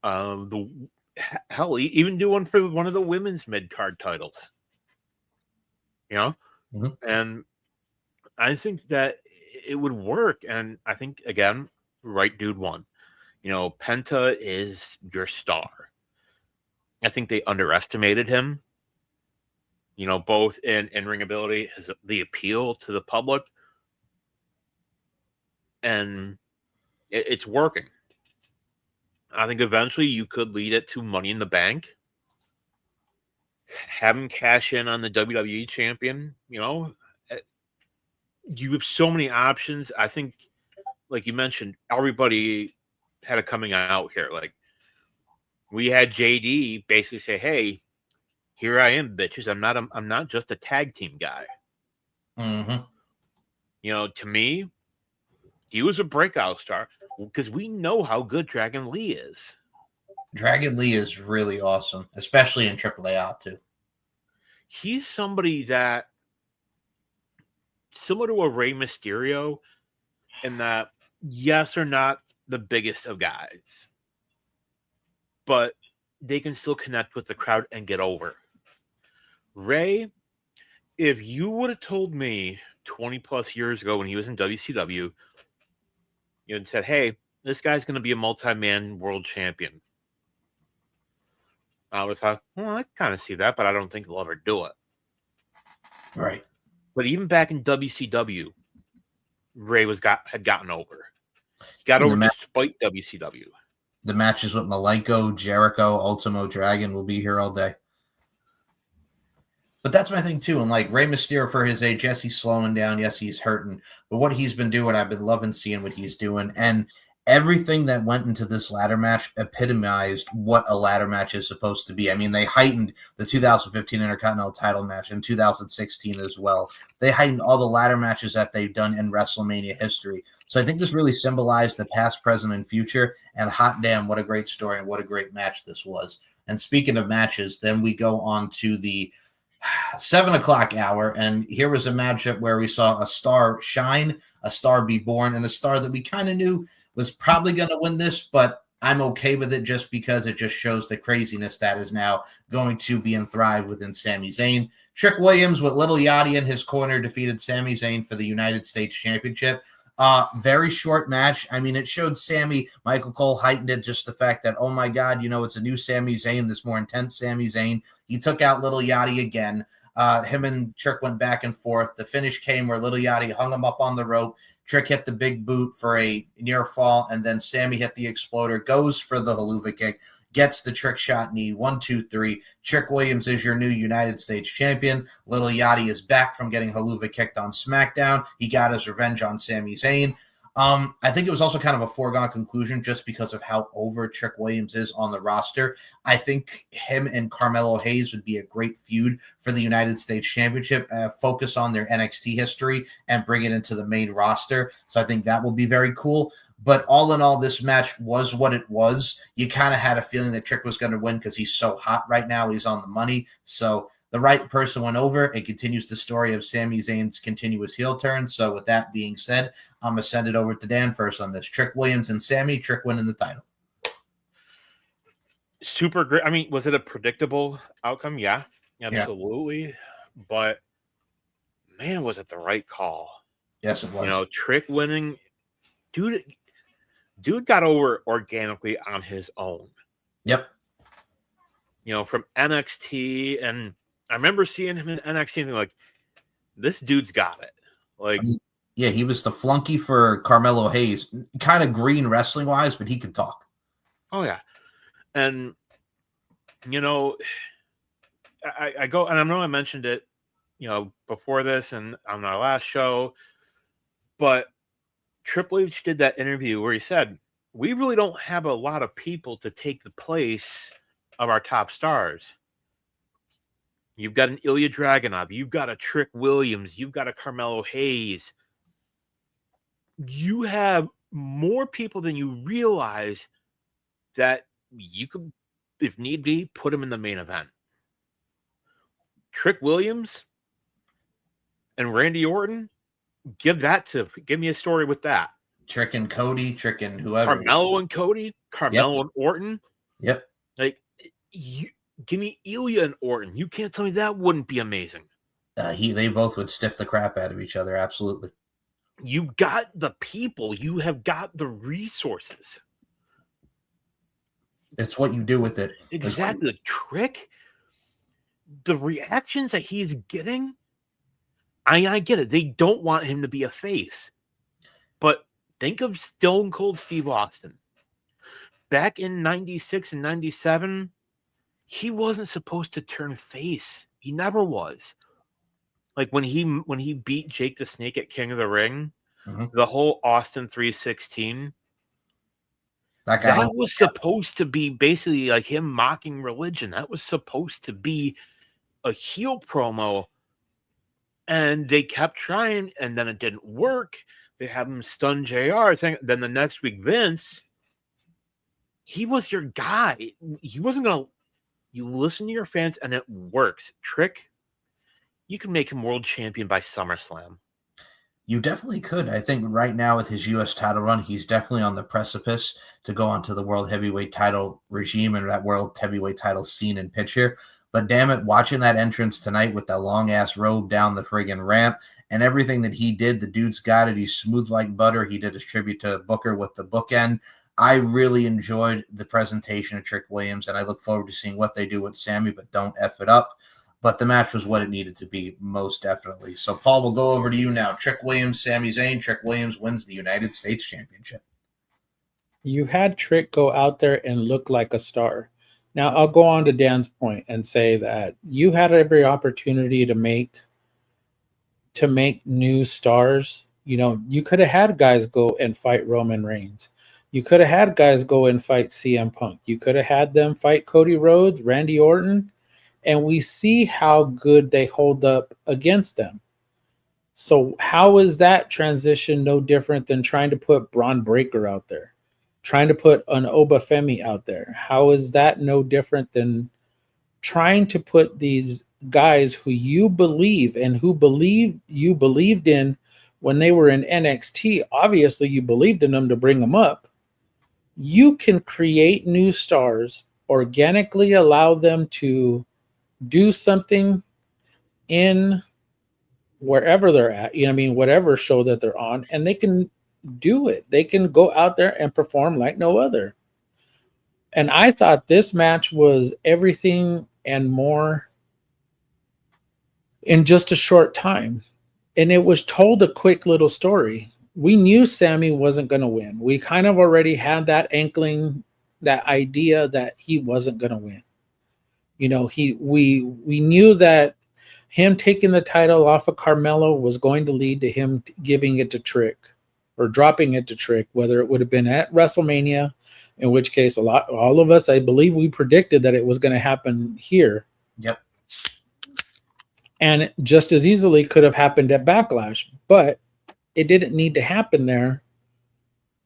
even do one for one of the women's mid-card titles. You know, and I think that it would work. And I think again, right dude won. You know, Penta is your star. I think they underestimated him, you know, both in ring ability, the appeal to the public, and it's working. I think eventually you could lead it to Money in the Bank, have him cash in on the WWE champion. You know, you have so many options. I think, like you mentioned, everybody had a coming out here. Like, we had JD basically say, "Hey, here I am, bitches. I'm not just a tag team guy." Mm-hmm. You know, to me, he was a breakout star because we know how good Dragon Lee is. Dragon Lee is really awesome, especially in AAA too. He's somebody that, similar to a Rey Mysterio, in that, yes, they're not the biggest of guys, but they can still connect with the crowd and get over. Rey, if you would have told me 20 plus years ago when he was in WCW, you had said, "Hey, this guy's going to be a multi-man world champion," I would have thought, well, I kind of see that, but I don't think he'll ever do it. Right. But even back in WCW, Rey had gotten over. He got over despite WCW. The matches with Malenko, Jericho, Ultimo Dragon will be here all day. But that's my thing too. And like Rey Mysterio, for his age, yes, he's slowing down. Yes, he's hurting. But what he's been doing, I've been loving seeing what he's doing. And everything that went into this ladder match epitomized what a ladder match is supposed to be. I mean, they heightened the 2015 Intercontinental title match in 2016 as well. They heightened all the ladder matches that they've done in WrestleMania history. So I think this really symbolized the past, present, and future. And hot damn, what a great story and what a great match this was. And speaking of matches, then we go on to the 7 o'clock hour. And here was a matchup where we saw a star shine, a star be born, and a star that we kind of knew was probably going to win this, but I'm okay with it just because it just shows the craziness that is now going to be enthrived within Sami Zayn. Trick Williams with Little Yachty in his corner defeated Sami Zayn for the United States Championship. Very short match. I mean, it showed Sami, Michael Cole heightened it, just the fact that, oh my God, you know, it's a new Sami Zayn, this more intense Sami Zayn. He took out Little Yachty again. Him and Trick went back and forth. The finish came where Little Yachty hung him up on the rope. Trick hit the big boot for a near fall, and then Sami hit the exploder, goes for the haluva kick, gets the Trick shot knee. 1, 2, 3. Trick Williams is your new United States champion. Little Yachty is back from getting haluva kicked on SmackDown. He got his revenge on Sami Zayn. I think it was also kind of a foregone conclusion just because of how over Trick Williams is on the roster. I think him and Carmelo Hayes would be a great feud for the United States Championship, focus on their NXT history and bring it into the main roster. So I think that will be very cool. But all in all, this match was what it was. You kind of had a feeling that Trick was going to win because he's so hot right now. He's on the money. So the right person went over. It continues the story of Sami Zayn's continuous heel turn. So with that being said, I'm going to send it over to Dan first on this. Trick Williams and Sami, Trick winning the title. Super great. I mean, was it a predictable outcome? Yeah, absolutely. Yeah. But man, was it the right call? Yes, it was. You know, Trick winning. Dude got over organically on his own. Yep. You know, from NXT, and I remember seeing him in NXT and being like, this dude's got it. Like, I mean, yeah, he was the flunky for Carmelo Hayes, kind of green wrestling wise, but he could talk. oh yeah. And you know, I go, and I know I mentioned it, before this and on our last show, but Triple H did that interview where he said, we really don't have a lot of people to take the place of our top stars. You've got an Ilya Dragunov, you've got a Trick Williams, you've got a Carmelo Hayes. You have more people than you realize that you could, if need be, put them in the main event. Trick Williams and Randy Orton, give me a story with that. Trick and Cody, Trick and whoever. Carmelo and Cody, Carmelo and Orton. Yep. Like, give me Ilya and Orton. You can't tell me that wouldn't be amazing. They both would stiff the crap out of each other. Absolutely. You got the people. You have got the resources. It's what you do with it. Exactly. The Trick, the reactions that he's getting, I get it. They don't want him to be a face. But think of Stone Cold Steve Austin. Back in 96 and 97, he wasn't supposed to turn face. He never was. Like when he beat Jake the Snake at King of the Ring, the whole Austin 316, that was supposed to be basically like him mocking religion. That was supposed to be a heel promo. And they kept trying, and then it didn't work. They have him stun JR. Then the next week, Vince, he was your guy. He wasn't going to, you listen to your fans, and it works. Trick, you can make him world champion by SummerSlam. You definitely could. I think right now with his U.S. title run, he's definitely on the precipice to go onto the world heavyweight title regime and that world heavyweight title scene and picture. But damn it, watching that entrance tonight with that long-ass robe down the friggin' ramp and everything that he did, the dude's got it. He's smooth like butter. He did his tribute to Booker with the bookend. I really enjoyed the presentation of Trick Williams, and I look forward to seeing what they do with Sammy, but don't F it up. But the match was what it needed to be, most definitely. So, Paul, we'll go over to you now. Trick Williams, Sami Zayn. Trick Williams wins the United States Championship. You had Trick go out there and look like a star. Now, I'll go on to Dan's point and say that you had every opportunity to make new stars. You could have had guys go and fight Roman Reigns. You could have had guys go and fight CM Punk. You could have had them fight Cody Rhodes, Randy Orton, and we see how good they hold up against them. So how is that transition no different than trying to put Braun Breaker out there? Trying to put an Obafemi out there? How is that no different than trying to put these guys who you believe and who you believed in when they were in NXT? Obviously, you believed in them to bring them up. You can create new stars, organically allow them to do something in wherever they're at, whatever show that they're on, and they can do it. They can go out there and perform like no other. And I thought this match was everything and more in just a short time. And it was told a quick little story. We knew Sammy wasn't going to win. We kind of already had that inkling, that idea that he wasn't going to win. We knew that him taking the title off of Carmelo was going to lead to him giving it to Trick or dropping it to Trick, whether it would have been at WrestleMania, in which case all of us, I believe we predicted that it was going to happen here. Yep. And just as easily could have happened at Backlash, but it didn't need to happen there.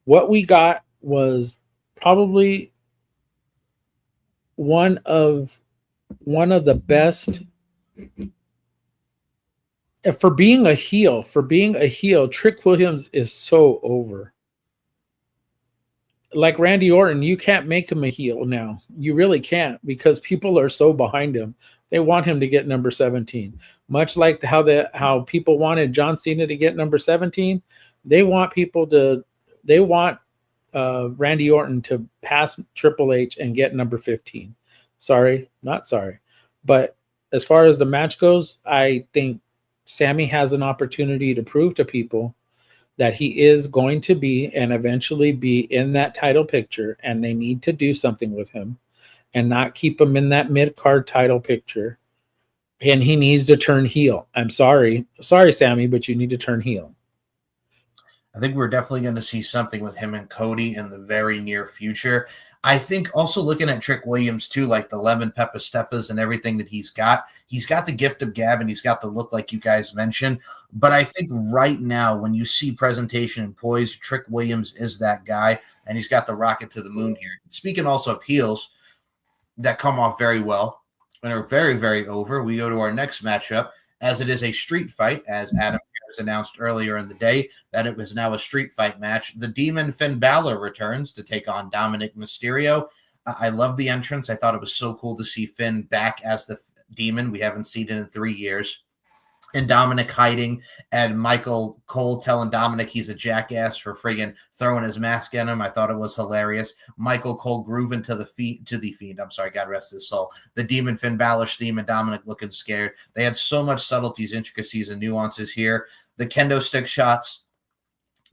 What we got was probably one of the best for being a heel. Trick Williams is so over. Like Randy Orton, you can't make him a heel now. You really can't, because people are so behind him. They want him to get number 17. Much like how people wanted John Cena to get number 17, they want Randy Orton to pass Triple H and get number 15. Sorry, not sorry. But as far as the match goes, I think Sammy has an opportunity to prove to people that he is going to be and eventually be in that title picture, and they need to do something with him and not keep him in that mid-card title picture. And he needs to turn heel. I'm sorry, Sammy, but you need to turn heel. I think we're definitely going to see something with him and Cody in the very near future. I think also looking at Trick Williams too, like the lemon pepper steppers and everything that he's got the gift of gab and he's got the look like you guys mentioned. But I think right now, when you see presentation and poise, Trick Williams is that guy, and he's got the rocket to the moon here. Speaking also of heels that come off very well and are very, very over, we go to our next matchup, as it is a street fight, as Adam Pearce announced earlier in the day that it was now a street fight match. The Demon Finn Balor returns to take on Dominic Mysterio. I love the entrance. I thought it was so cool to see Finn back as the Demon. We haven't seen it in 3 years. And Dominic hiding, and Michael Cole telling Dominic he's a jackass for friggin' throwing his mask at him. I thought it was hilarious. Michael Cole grooving to the Fiend. I'm sorry, God rest his soul. The Demon Finn Balor's theme and Dominic looking scared. They had so much subtleties, intricacies, and nuances here. The kendo stick shots,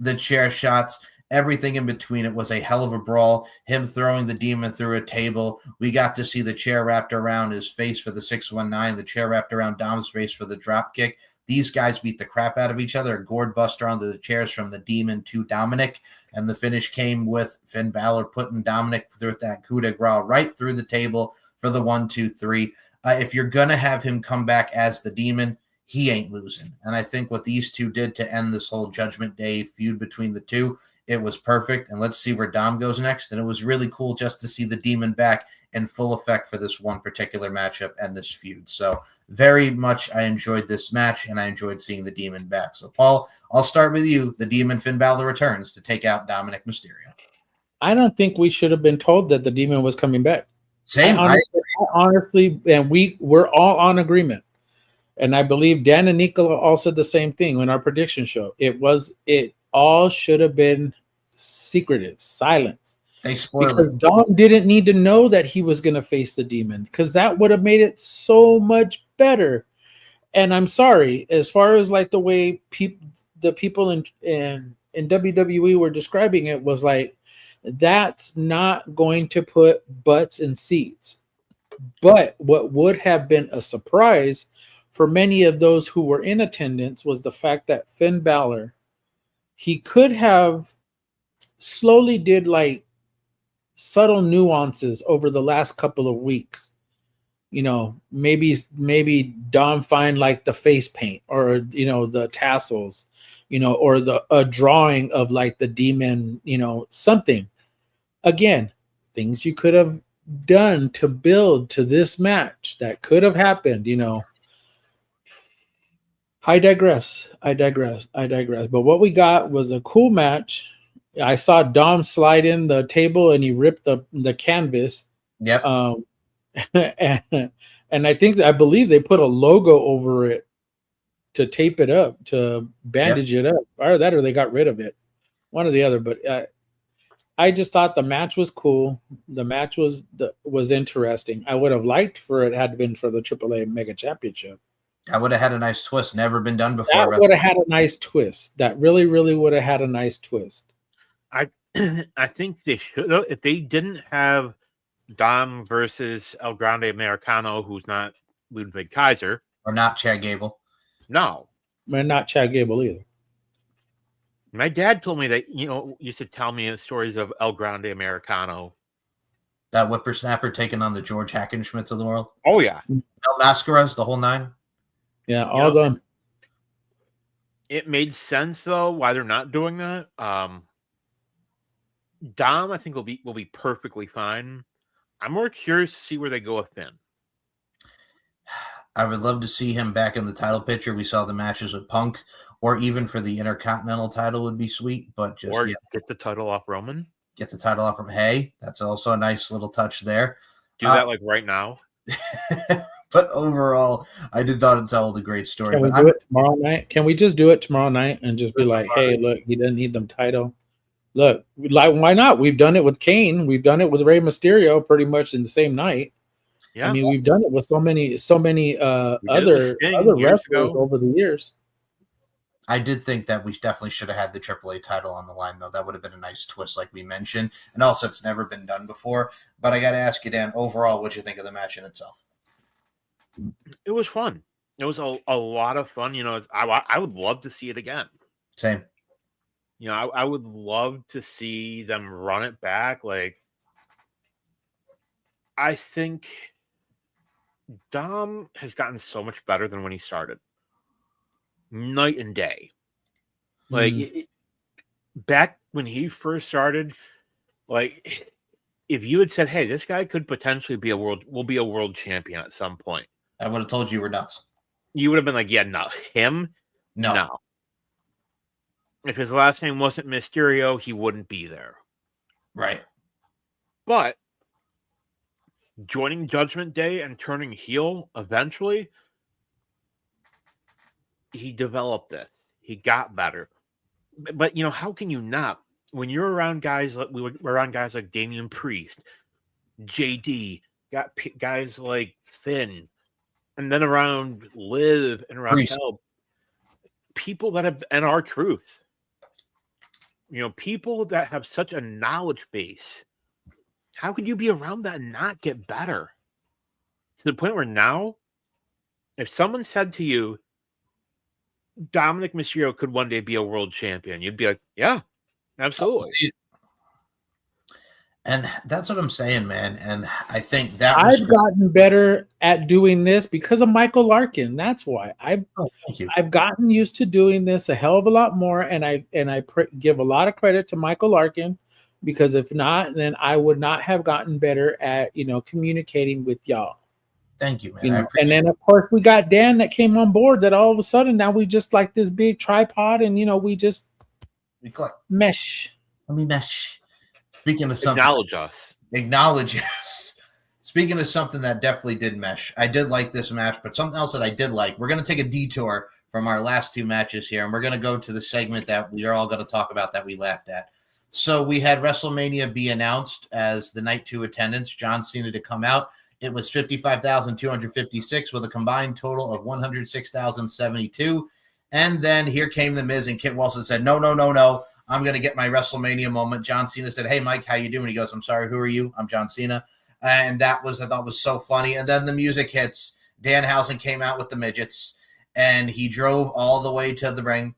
the chair shots, everything in between. It was a hell of a brawl. Him throwing the Demon through a table. We got to see the chair wrapped around his face for the 619, the chair wrapped around Dom's face for the drop kick. These guys beat the crap out of each other. A gourd buster onto the chairs from the Demon to Dominic. And the finish came with Finn Balor putting Dominic through that coup de grace right through the table for the 1, 2, 3. If you're going to have him come back as the Demon, he ain't losing. And I think what these two did to end this whole Judgment Day feud between the two, it was perfect. And let's see where Dom goes next. And it was really cool just to see the Demon back in full effect for this one particular matchup and this feud. So very much I enjoyed this match, and I enjoyed seeing the Demon back. So, Paul, I'll start with you. The Demon Finn Balor returns to take out Dominic Mysterio. I don't think we should have been told that the Demon was coming back. Same. Honestly, and we're all on agreement. And I believe Dan and Nicola all said the same thing in our prediction show. It all should have been secretive, silence. They spoiled because it. Dom didn't need to know that he was going to face the Demon, because that would have made it so much better. And I'm sorry, as far as like the way the people in WWE were describing it, was like, that's not going to put butts in seats. But what would have been a surprise for many of those who were in attendance was the fact that Finn Balor, he could have slowly did like subtle nuances over the last couple of weeks. You know, maybe Dom find like the face paint, or, you know, the tassels, you know, or a drawing of like the Demon, you know, something. Again, things you could have done to build to this match that could have happened, you know. I digress. But what we got was a cool match. I saw Dom slide in the table and he ripped the canvas. Yep. And I believe they put a logo over it to tape it up, to bandage it up, or they got rid of it, one or the other. But I just thought the match was cool. The match was interesting. I would have liked for it had been for the AAA Mega Championship. That would have had a nice twist. Never been done before. That would have had a nice twist. That really, really would have had a nice twist. I think they should have. If they didn't have Dom versus El Grande Americano, who's not Ludwig Kaiser. Or not Chad Gable. No. And not Chad Gable either. My dad told me that, you know, used to tell me stories of El Grande Americano. That whippersnapper taking on the George Hackenschmidts of the world. Oh, yeah. El Mascaras, the whole nine. Yeah, all done. It made sense, though, why they're not doing that. Dom, I think, will be perfectly fine. I'm more curious to see where they go with Finn. I would love to see him back in the title picture. We saw the matches with Punk, or even for the Intercontinental title would be sweet. But just get the title off Roman. Get the title off from Hay. That's also a nice little touch there. Do that like right now. But overall, I did thought it told a great story. Can we do it tomorrow night? Can we just do it tomorrow night and just be like, hey, look, he doesn't need them title. Look, like, why not? We've done it with Kane. We've done it with Rey Mysterio pretty much in the same night. Yeah. I mean, we've done it with so many We did it with other Sting years wrestlers ago. over the years. I did think that we definitely should have had the AAA title on the line, though. That would have been a nice twist, like we mentioned. And also, it's never been done before. But I got to ask you, Dan, overall, what'd you think of the match in itself? It was fun. It was a lot of fun. You know, I would love to see it again. Same. You know, I would love to see them run it back. Like, I think Dom has gotten so much better than when he started. Night and day. Like, back when he first started, like, if you had said, "Hey, this guy could potentially be a world champion at some point," I would have told you were nuts. you would have been like, "Yeah, no, him, no." If his last name wasn't Mysterio, he wouldn't be there. Right. But joining Judgment Day and turning heel eventually, he developed this. He got better. But, you know, how can you not? When you're around guys like we're around guys like Damian Priest, JD, got guys like Finn, and then around Liv and Raquel, people that have and R-Truth. You know, people that have such a knowledge base. How could you be around that and not get better? To the point where now, if someone said to you, Dominic Mysterio could one day be a world champion, you'd be like, yeah, absolutely. And that's what I'm saying, man. And I think that I've gotten better at doing this because of Michael Larkin. That's why thank you. I've gotten used to doing this a hell of a lot more, and I give a lot of credit to Michael Larkin, because if not, then I would not have gotten better at communicating with y'all. Thank you, man. I and then of course we got Dan that came on board. That all of a sudden now we just like this big tripod, and we just mesh. Let me mesh. Speaking of something, acknowledge us. Speaking of something that definitely did mesh, I did like this match, but something else that I did like. We're going to take a detour from our last two matches here, and we're going to go to the segment that we are all going to talk about that we laughed at. So we had WrestleMania be announced as the night 2 attendance. John Cena to come out. It was 55,256 with a combined total of 106,072. And then here came The Miz, and Kit Wilson said, no. I'm going to get my WrestleMania moment. John Cena said, hey, Mike, how you doing? He goes, I'm sorry, who are you? I'm John Cena. And that was, I thought was so funny. And then the music hits. Danhausen came out with the midgets, and he drove all the way to the ring,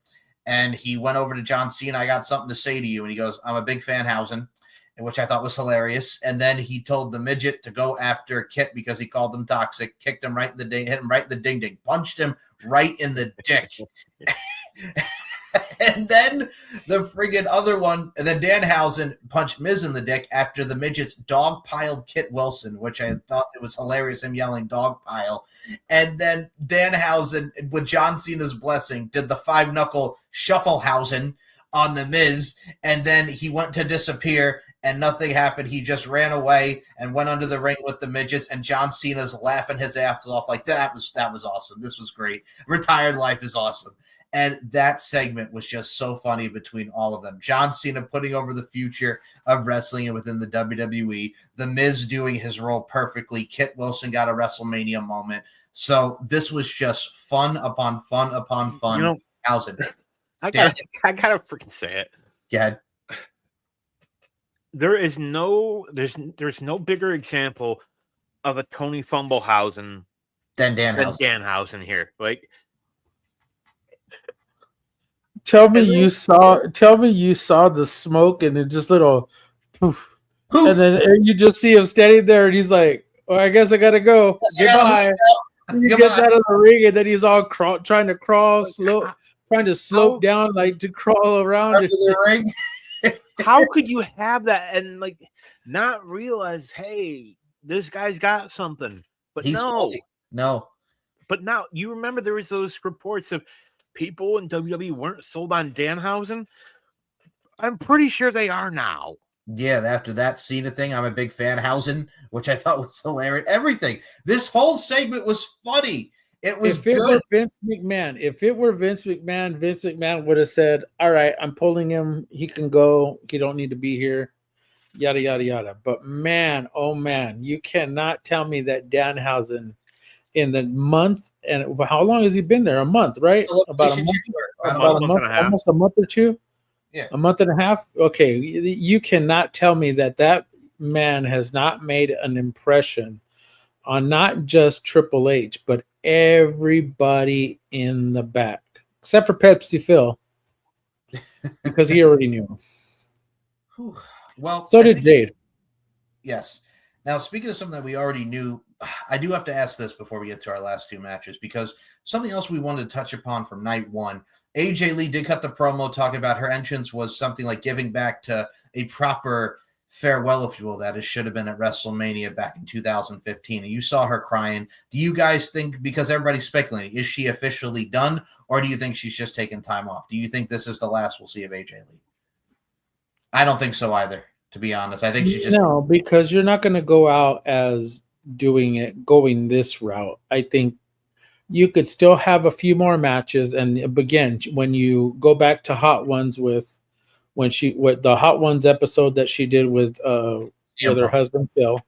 and he went over to John Cena. I got something to say to you. And he goes, I'm a big fan, Hausen, which I thought was hilarious. And then he told the midget to go after Kit because he called him toxic, kicked him right in the ding, hit him right in the ding, punched him right in the dick. And then the friggin' other one, and then Danhausen punched Miz in the dick after the midgets dogpiled Kit Wilson, which I thought it was hilarious, him yelling dogpile. And then Danhausen, with John Cena's blessing, did the 5-knuckle shufflehausen on the Miz, and then he went to disappear, and nothing happened. He just ran away and went under the ring with the midgets, and John Cena's laughing his ass off like that was awesome. This was great. Retired life is awesome. And that segment was just so funny between all of them. John Cena putting over the future of wrestling within the WWE. The Miz doing his role perfectly. Kit Wilson got a WrestleMania moment. So this was just fun upon fun upon fun. You know, Hausen. I gotta freaking say it. Go ahead. There's no bigger example of a Tony Fumblehouse than Danhausen here. Like, tell me you saw the smoke and it just little poof. And then you just see him standing there and he's like, well, I guess I gotta go. Goodbye. He gets out of the ring and then he's all trying to slope down, like to crawl around the ring. How could you have that and like not realize, hey, this guy's got something? But no. But now you remember there was those reports of people in WWE weren't sold on Danhausen. I'm pretty sure they are now. Yeah, after that Cena thing, I'm a big fan. Hausen, which I thought was hilarious. Everything. This whole segment was funny. It was if it were Vince McMahon, Vince McMahon would have said, all right, I'm pulling him. He can go. He don't need to be here. yada yada yada. But man, oh man, you cannot tell me that Danhausen in the month, and how long has he been there? A month, right? About a month, month and a half. almost a month or two. Yeah. A month and a half. Okay, you cannot tell me that man has not made an impression on not just Triple H, but everybody in the back, except for Pepsi Phil, because he already knew him. Whew. Well, So did Jade. Yes. Now, speaking of something that we already knew, I do have to ask this before we get to our last two matches, because something else we wanted to touch upon from night one. AJ Lee did cut the promo talking about her entrance was something like giving back to a proper farewell, if you will, that it should have been at WrestleMania back in 2015. And you saw her crying. Do you guys think, because everybody's speculating, is she officially done, or do you think she's just taking time off? Do you think this is the last we'll see of AJ Lee? I don't think so either, to be honest. I think she's just... No, because you're not going to go out as going this route. I think you could still have a few more matches, and again, when you go back to Hot Ones with the Hot Ones episode that she did with her husband Phil,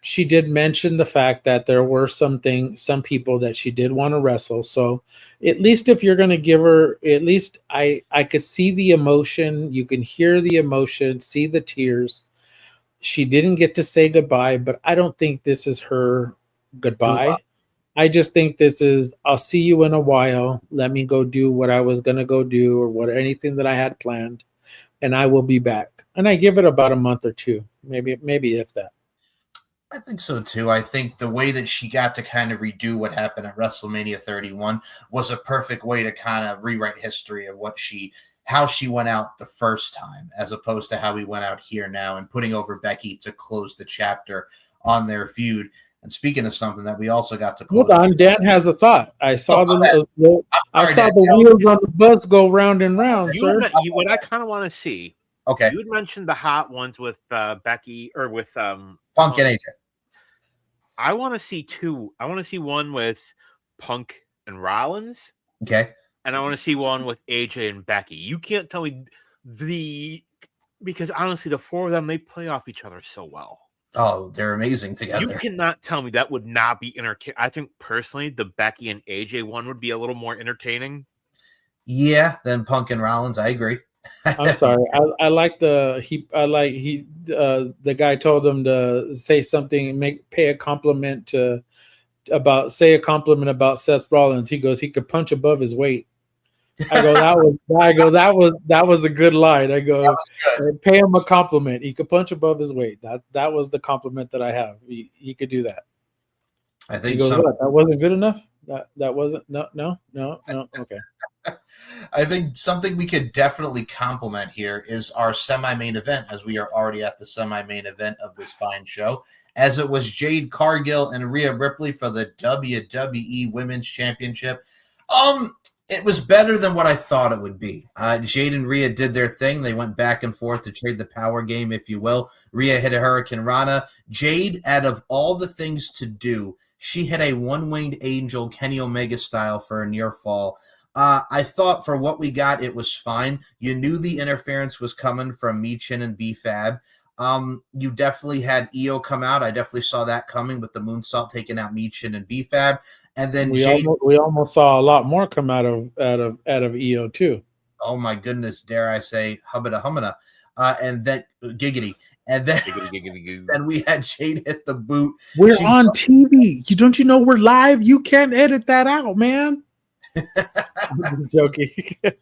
she did mention the fact that there were some people that she did want to wrestle. So at least if you're going to give her, at least I could see the emotion. You can hear the emotion, see the tears. She didn't get to say goodbye, but I don't think this is her goodbye. I just think this is, I'll see you in a while. Let me go do what I was going to go do, or anything that I had planned, and I will be back. And I give it about a month or two, maybe if that. I think so too. I think the way that she got to kind of redo what happened at WrestleMania 31 was a perfect way to kind of rewrite history of how she went out the first time, as opposed to how we went out here now, and putting over Becky to close the chapter on their feud. And speaking of something that we also got to close. Hold on, Dan has a thought. I saw the wheels on the bus go round and round, sir. What I kind of want to see. Okay. You had mentioned the Hot Ones with Becky, or with Punk and AJ. I want to see two. I want to see one with Punk and Rollins. Okay. And I want to see one with AJ and Becky. You can't tell me because honestly, the four of them, they play off each other so well. Oh, they're amazing together. You cannot tell me that would not be entertaining. I think personally, the Becky and AJ one would be a little more entertaining. Yeah, than Punk and Rollins. I agree. I'm sorry. I like the guy told him to say something, say a compliment about Seth Rollins. He goes, he could punch above his weight. I go, that was a good line. I go, pay him a compliment. He could punch above his weight. That was the compliment that I have. He could do that. I think he goes, what? That wasn't good enough. That wasn't no. Okay. I think something we could definitely compliment here is our semi-main event, as we are already at the semi-main event of this fine show, as it was Jade Cargill and Rhea Ripley for the WWE Women's Championship. It was better than what I thought it would be. Jade and Rhea did their thing. They went back and forth to trade the power game, if you will. Rhea hit a Hurricane Rana. Jade, out of all the things to do, she hit a one-winged angel, Kenny Omega style, for a near fall. I thought for what we got, it was fine. You knew the interference was coming from Michin and B-Fab. You definitely had Io come out. I definitely saw that coming with the moonsault taking out Michin and B-Fab. And then we almost saw a lot more come out of Io too. Oh my goodness, dare I say, hubbada hummada. And then giggity. And then, then we had Jade hit the boot. We're on TV. Don't you know we're live? You can't edit that out, man. I'm joking. You're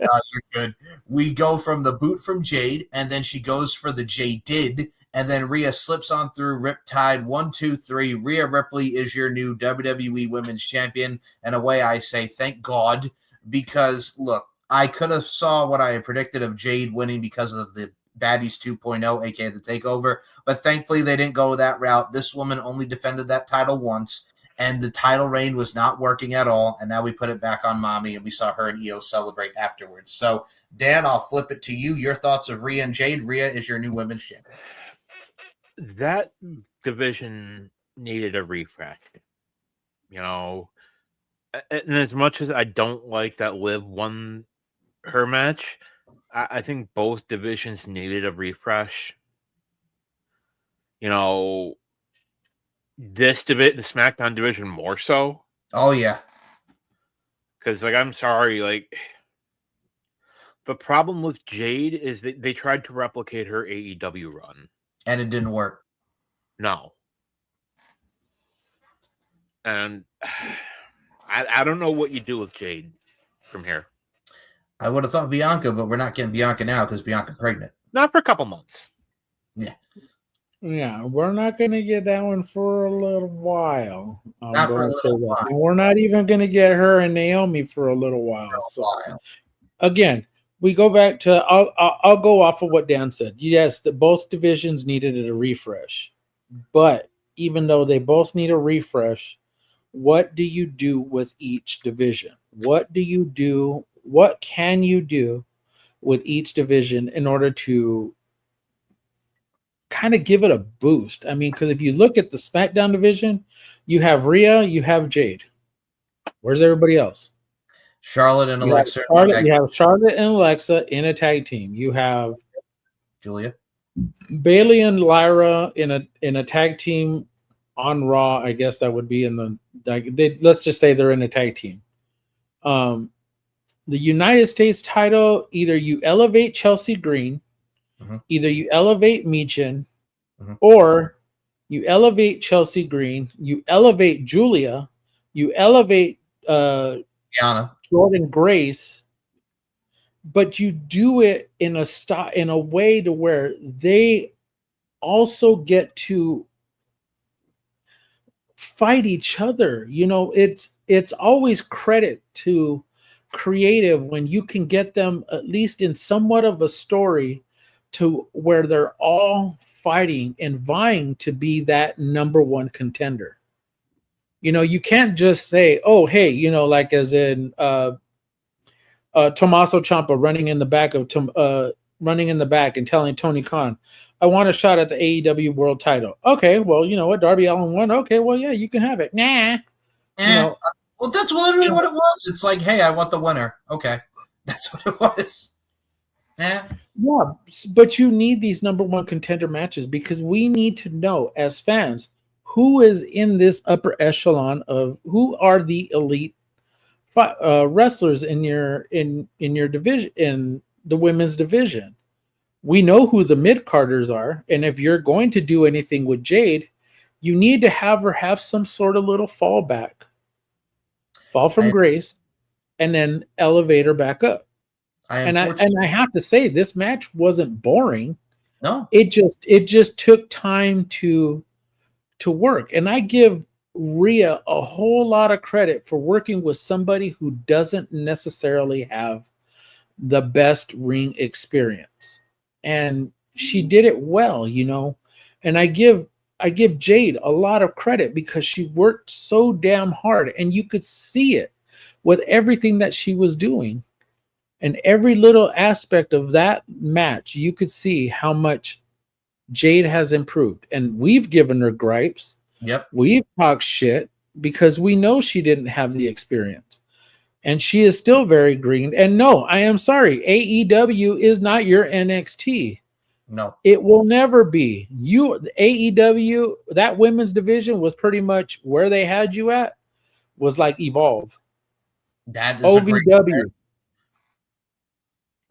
good. We go from the boot from Jade, and then she goes for the Jade, and then Rhea slips on through Riptide. 1, 2, 3. Rhea Ripley is your new WWE Women's Champion. And away I say, thank God, because look, I could have saw what I had predicted of Jade winning because of the Baddies 2.0, aka the takeover, but thankfully they didn't go that route. This woman only defended that title once, and the title reign was not working at all, and now we put it back on Mommy, and we saw her and Io celebrate afterwards. So, Dan, I'll flip it to you. Your thoughts of Rhea and Jade. Rhea is your new women's champion. That division needed a refresh. You know, and as much as I don't like that Liv won her match, I think both divisions needed a refresh. You know, the SmackDown division more so. Oh yeah. Because, like, I'm sorry, like, the problem with Jade is that they tried to replicate her AEW run. And it didn't work. No. And I don't know what you do with Jade from here. I would have thought Bianca, but we're not getting Bianca now because Bianca's pregnant. Not for a couple months. Yeah. Yeah, we're not going to get that one for a little while. Not for a little while. And we're not even going to get her and Naomi for a little while. Again, we go back to I'll go off of what Dan said. Yes, both divisions needed a refresh, but even though they both need a refresh, what do you do with each division? What do you do? What can you do with each division in order to kind of give it a boost? I mean, because if you look at the SmackDown division, you have Rhea, you have Jade. Where's everybody else? Charlotte and Alexa. You have Charlotte and Alexa in a tag team. You have Julia, Bailey and Lyra in a tag team on Raw. I guess that would be in the. Let's just say they're in a tag team. The United States title, either you elevate Chelsea Green, either you elevate Michin, or you elevate Chelsea Green, you elevate Julia, you elevate Diana, Jordan Grace, but you do it in a way to where they also get to fight each other. You know, it's always credit to creative when you can get them at least in somewhat of a story to where they're all fighting and vying to be that number one contender. You know, you can't just say, oh, hey, you know, like as in Tommaso Ciampa running in the back and telling Tony Khan, I want a shot at the AEW world title. Okay, well, you know what? Darby Allin won. Okay, well, yeah, you can have it. Nah. You know, well, that's literally what it was. It's like, hey, I want the winner. Okay. That's what it was. Yeah, but you need these number one contender matches because we need to know as fans who is in this upper echelon of who are the elite wrestlers in your division, in the women's division. We know who the mid-carders are, and if you're going to do anything with Jade, you need to have her have some sort of little fall from grace, and then elevate her back up. And I have to say, this match wasn't boring. No, it just took time to work, and I give Rhea a whole lot of credit for working with somebody who doesn't necessarily have the best ring experience, and she did it well, you know. And I give Jade a lot of credit because she worked so damn hard, and you could see it with everything that she was doing. And every little aspect of that match, you could see how much Jade has improved. And we've given her gripes. Yep. We've talked shit because we know she didn't have the experience. And she is still very green. And no, I am sorry. AEW is not your NXT. No. It will never be. AEW, that women's division was pretty much where they had you at, was like Evolve. That is OVW.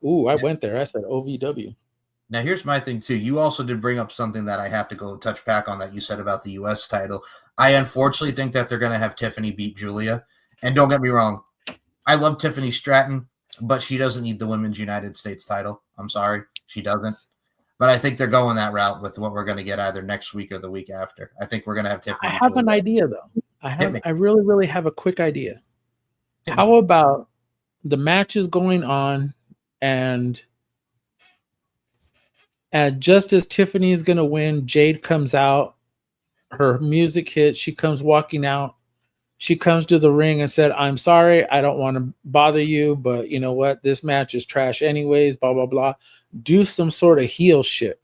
Ooh, I went there. I said OVW. Now, here's my thing, too. You also did bring up something that I have to go touch back on that you said about the U.S. title. I unfortunately think that they're going to have Tiffany beat Julia. And don't get me wrong. I love Tiffany Stratton, but she doesn't need the Women's United States title. I'm sorry. She doesn't. But I think they're going that route with what we're going to get either next week or the week after. I think we're going to have Tiffany. I have an idea, though. I really, really have a quick idea. How about the match is going on, and just as Tiffany is going to win, Jade comes out. Her music hits. She comes walking out. She comes to the ring and said, I'm sorry. I don't want to bother you, but you know what? This match is trash anyways, blah, blah, blah. Do some sort of heel shit.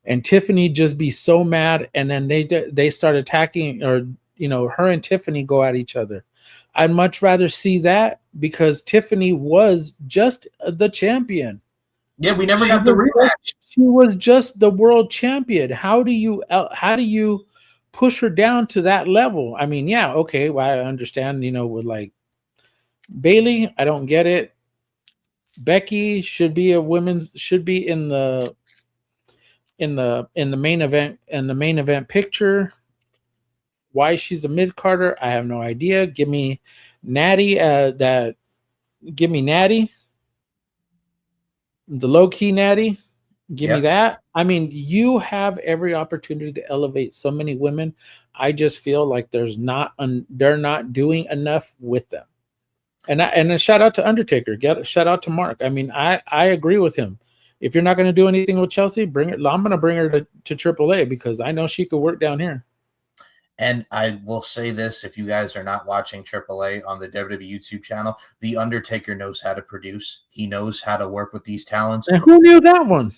And Tiffany just be so mad. And then they start attacking, or, you know, her and Tiffany go at each other. I'd much rather see that because Tiffany was just the champion. Yeah, we never got the rematch. She was just the world champion. How do you push her down to that level? I mean, yeah, okay, well, I understand, with like Bailey, I don't get it. Becky should be in the main event picture. Why she's a mid carder, I have no idea. Give me Natty, give me Natty, the low key Natty. Give me that. I mean, you have every opportunity to elevate so many women. I just feel like they're not doing enough with them. And a shout out to Undertaker. Shout out to Mark. I mean, I agree with him. If you're not going to do anything with Chelsea, I'm going to bring her to AAA because I know she could work down here. And I will say this, if you guys are not watching AAA on the WWE YouTube channel, The Undertaker knows how to produce. He knows how to work with these talents. And who knew that one?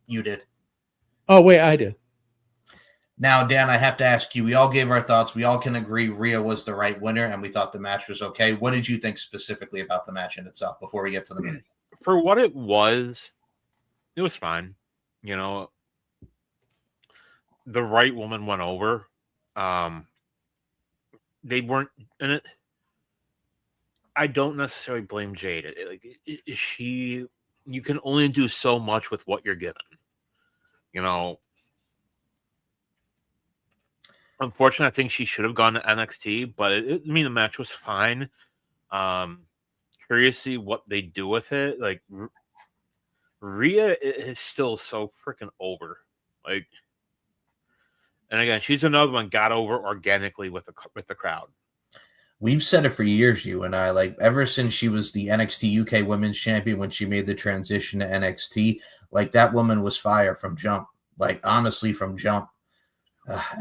You did. Oh, wait, I did. Now, Dan, I have to ask you, we all gave our thoughts. We all can agree Rhea was the right winner, and we thought the match was okay. What did you think specifically about the match in itself before we get to the minute? For what it was fine. The right woman went over. They weren't in it. I don't necessarily blame Jade. You can only do so much with what you're given. Unfortunately, I think she should have gone to NXT, but the match was fine. Curious to see what they do with it. Like, Rhea is still so freaking over. Like, and again, she's another one got over organically with the crowd. We've said it for years, you and I, like ever since she was the NXT UK Women's Champion when she made the transition to NXT, like that woman was fire from jump. Like honestly, from jump.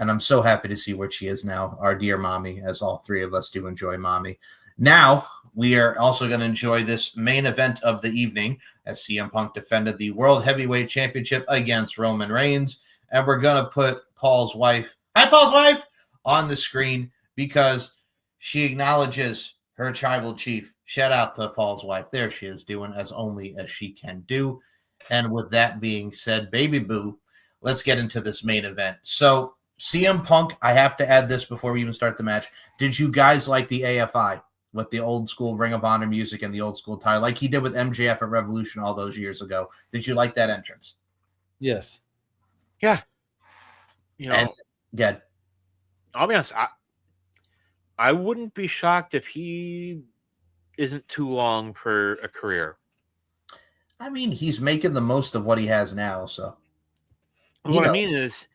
And I'm so happy to see where she is now, our dear mommy, as all three of us do enjoy mommy. Now, we are also going to enjoy this main event of the evening as CM Punk defended the World Heavyweight Championship against Roman Reigns. And we're going to put Paul's wife, hi, Paul's wife, on the screen because she acknowledges her tribal chief. Shout out to Paul's wife. There she is, doing as only as she can do. And with that being said, baby boo, let's get into this main event. So, CM Punk, I have to add this before we even start the match. Did you guys like the AFI with the old school Ring of Honor music and the old school tie, like he did with MJF at Revolution all those years ago? Did you like that entrance? Yes. Yeah. Good. I'll be honest. I wouldn't be shocked if he isn't too long for a career. I mean, he's making the most of what he has now, so. What I mean is,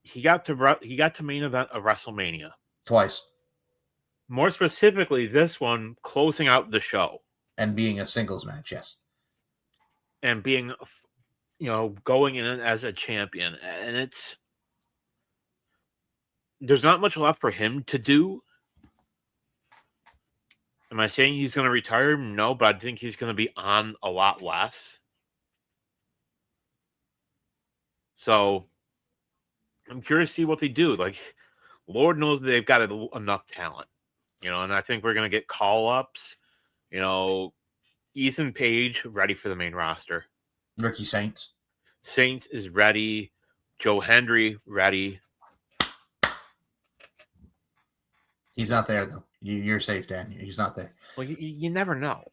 he got to main event of WrestleMania twice. More specifically, this one closing out the show and being a singles match, yes, and being, going in as a champion, and there's not much left for him to do. Am I saying he's going to retire? No, but I think he's going to be on a lot less. So I'm curious to see what they do. Like, Lord knows they've got enough talent, and I think we're going to get call-ups. Ethan Page ready for the main roster. Ricky Saints is ready. Joe Hendry ready. He's not there, though. You're safe, Dan. He's not there. Well, you never know.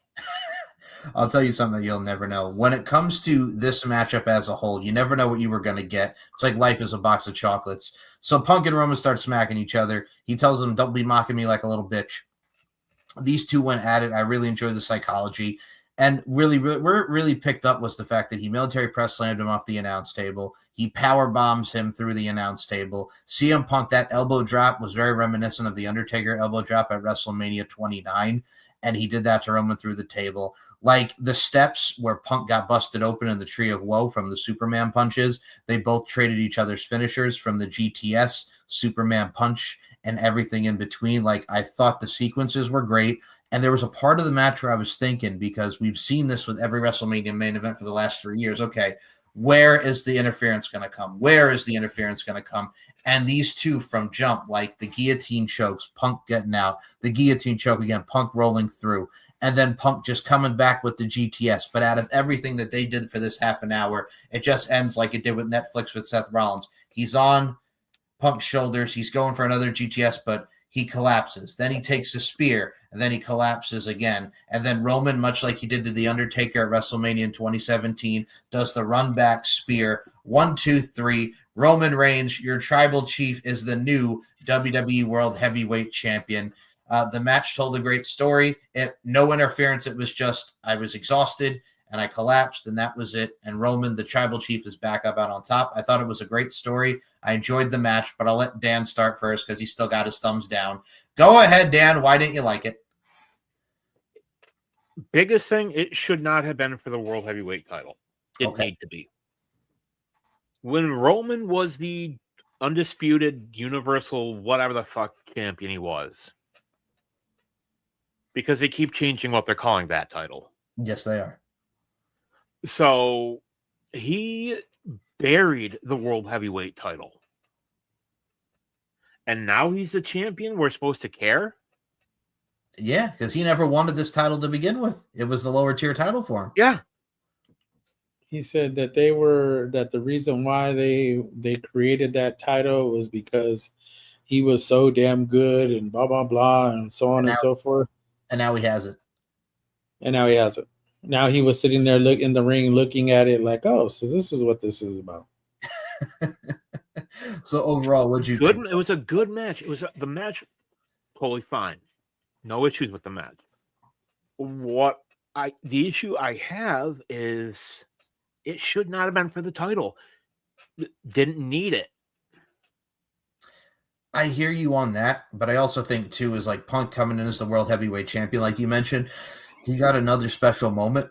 I'll tell you something that you'll never know. When it comes to this matchup as a whole, you never know what you were going to get. It's like life is a box of chocolates. So Punk and Roman start smacking each other. He tells them, don't be mocking me like a little bitch. These two went at it. I really enjoyed the psychology. And really, where it really picked up was the fact that he military press slammed him off the announce table. He power bombs him through the announce table. CM Punk, that elbow drop was very reminiscent of the Undertaker elbow drop at WrestleMania 29. And he did that to Roman through the table. Like the steps where Punk got busted open in the Tree of Woe from the Superman punches, they both traded each other's finishers from the GTS, Superman punch, and everything in between. Like, I thought the sequences were great. And there was a part of the match where I was thinking, because we've seen this with every WrestleMania main event for the last 3 years. Okay, where is the interference going to come? Where is the interference going to come? And these two from jump, like the guillotine chokes, Punk getting out, the guillotine choke again, Punk rolling through, and then Punk just coming back with the GTS. But out of everything that they did for this half an hour, it just ends like it did with Netflix with Seth Rollins. He's on Punk's shoulders. He's going for another GTS, but he collapses. Then he takes a spear, and then he collapses again. And then Roman, much like he did to The Undertaker at WrestleMania in 2017, does the run back spear. 1, 2, 3. Roman Reigns, your tribal chief, is the new WWE World Heavyweight Champion. The match told a great story. No interference. It was just, I was exhausted and I collapsed, and that was it. And Roman, the tribal chief, is back up out on top. I thought it was a great story. I enjoyed the match, but I'll let Dan start first because he's still got his thumbs down. Go ahead, Dan. Why didn't you like it? Biggest thing, it should not have been for the World Heavyweight title. It need to be. When Roman was the undisputed universal whatever the fuck champion he was. Because they keep changing what they're calling that title. Yes, they are. So he buried the World Heavyweight title. And now he's the champion. We're supposed to care? Yeah, because he never wanted this title to begin with. It was the lower tier title for him. Yeah. He said that the reason why they created that title was because he was so damn good and blah, blah, blah, and so on and so forth. And now he has it. Now he was sitting there in the ring looking at it like, oh, so this is what this is about. So overall, what'd you think? It was a good match. The match totally fine. No issues with the match. The issue I have is it should not have been for the title. Didn't need it. I hear you on that, but I also think too is like Punk coming in as the World Heavyweight Champion, like you mentioned, he got another special moment.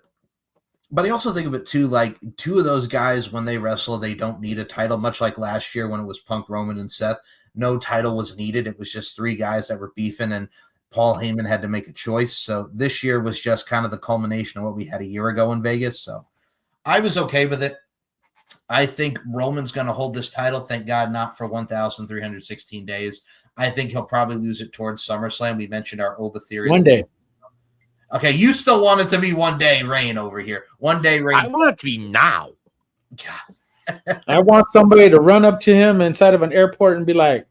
But I also think of it too, like two of those guys when they wrestle, they don't need a title, much like last year when it was Punk, Roman, and Seth. No title was needed. It was just three guys that were beefing, and Paul Heyman had to make a choice. So this year was just kind of the culmination of what we had a year ago in Vegas. So I was okay with it. I think Roman's going to hold this title. Thank God not for 1,316 days. I think he'll probably lose it towards SummerSlam. We mentioned our Oba theory. One day. Okay, you still want it to be one day Reign over here. One day Reign. I want it to be now. God. I want somebody to run up to him inside of an airport and be like,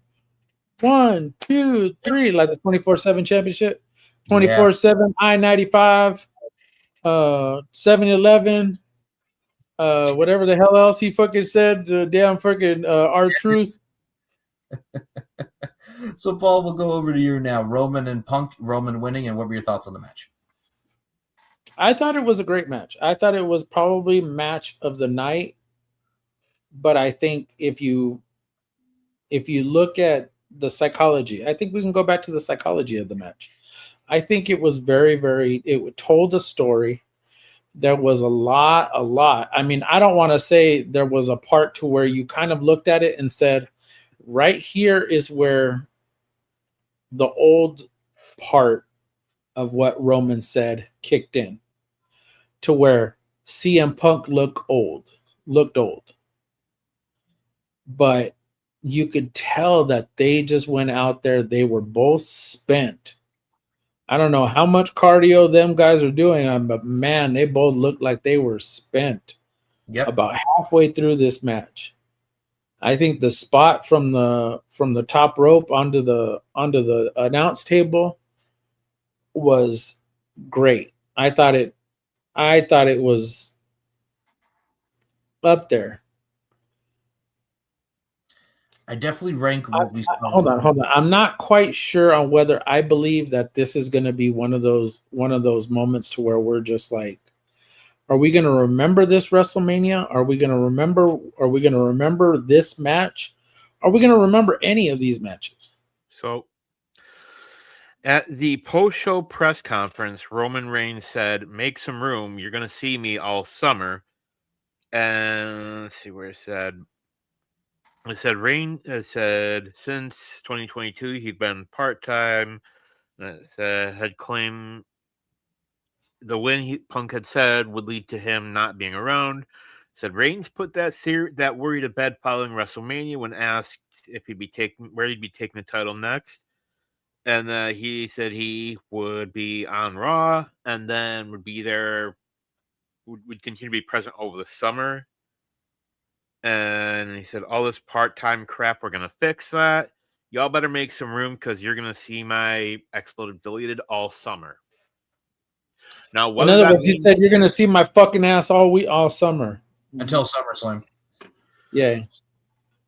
1, 2, 3, like the 24/7 championship, 24/7 I-95, 7-Eleven, whatever the hell else he fucking said, the damn fucking R-Truth. So Paul, we'll go over to you now. Roman and Punk, Roman winning, and what were your thoughts on the match? I thought it was a great match. I thought it was probably match of the night. But I think if you look at the psychology, I think we can go back to the psychology of the match. I think it was it told a story. There was a lot. I mean, I don't want to say there was a part to where you kind of looked at it and said, right here is where the old part of what Roman said kicked in, to where CM Punk looked old. But you could tell that they just went out there. They were both spent. I don't know how much cardio them guys are doing, but man, they both looked like they were spent. Yep. About halfway through this match. I think the spot from the top rope onto the announce table was great. I thought it was up there. I definitely rank what we saw. Hold on. I'm not quite sure on whether I believe that this is going to be one of those moments to where we're just like, are we going to remember this WrestleMania? Are we going to remember this match? Are we going to remember any of these matches? So at the post-show press conference, Roman Reigns said, make some room. You're going to see me all summer. And let's see where it said. It said since 2022, he'd been part-time. Had claimed the win Punk had said would lead to him not being around. Said Reigns put that worry to bed following WrestleMania when asked if where he'd be taking the title next, and he said he would be on Raw and then would continue to be present over the summer. And he said, all this part-time crap, we're gonna fix that. Y'all better make some room because you're gonna see my Exploded deleted all summer. Now, In other words, he said you're gonna see my fucking ass all summer until SummerSlam. Yeah.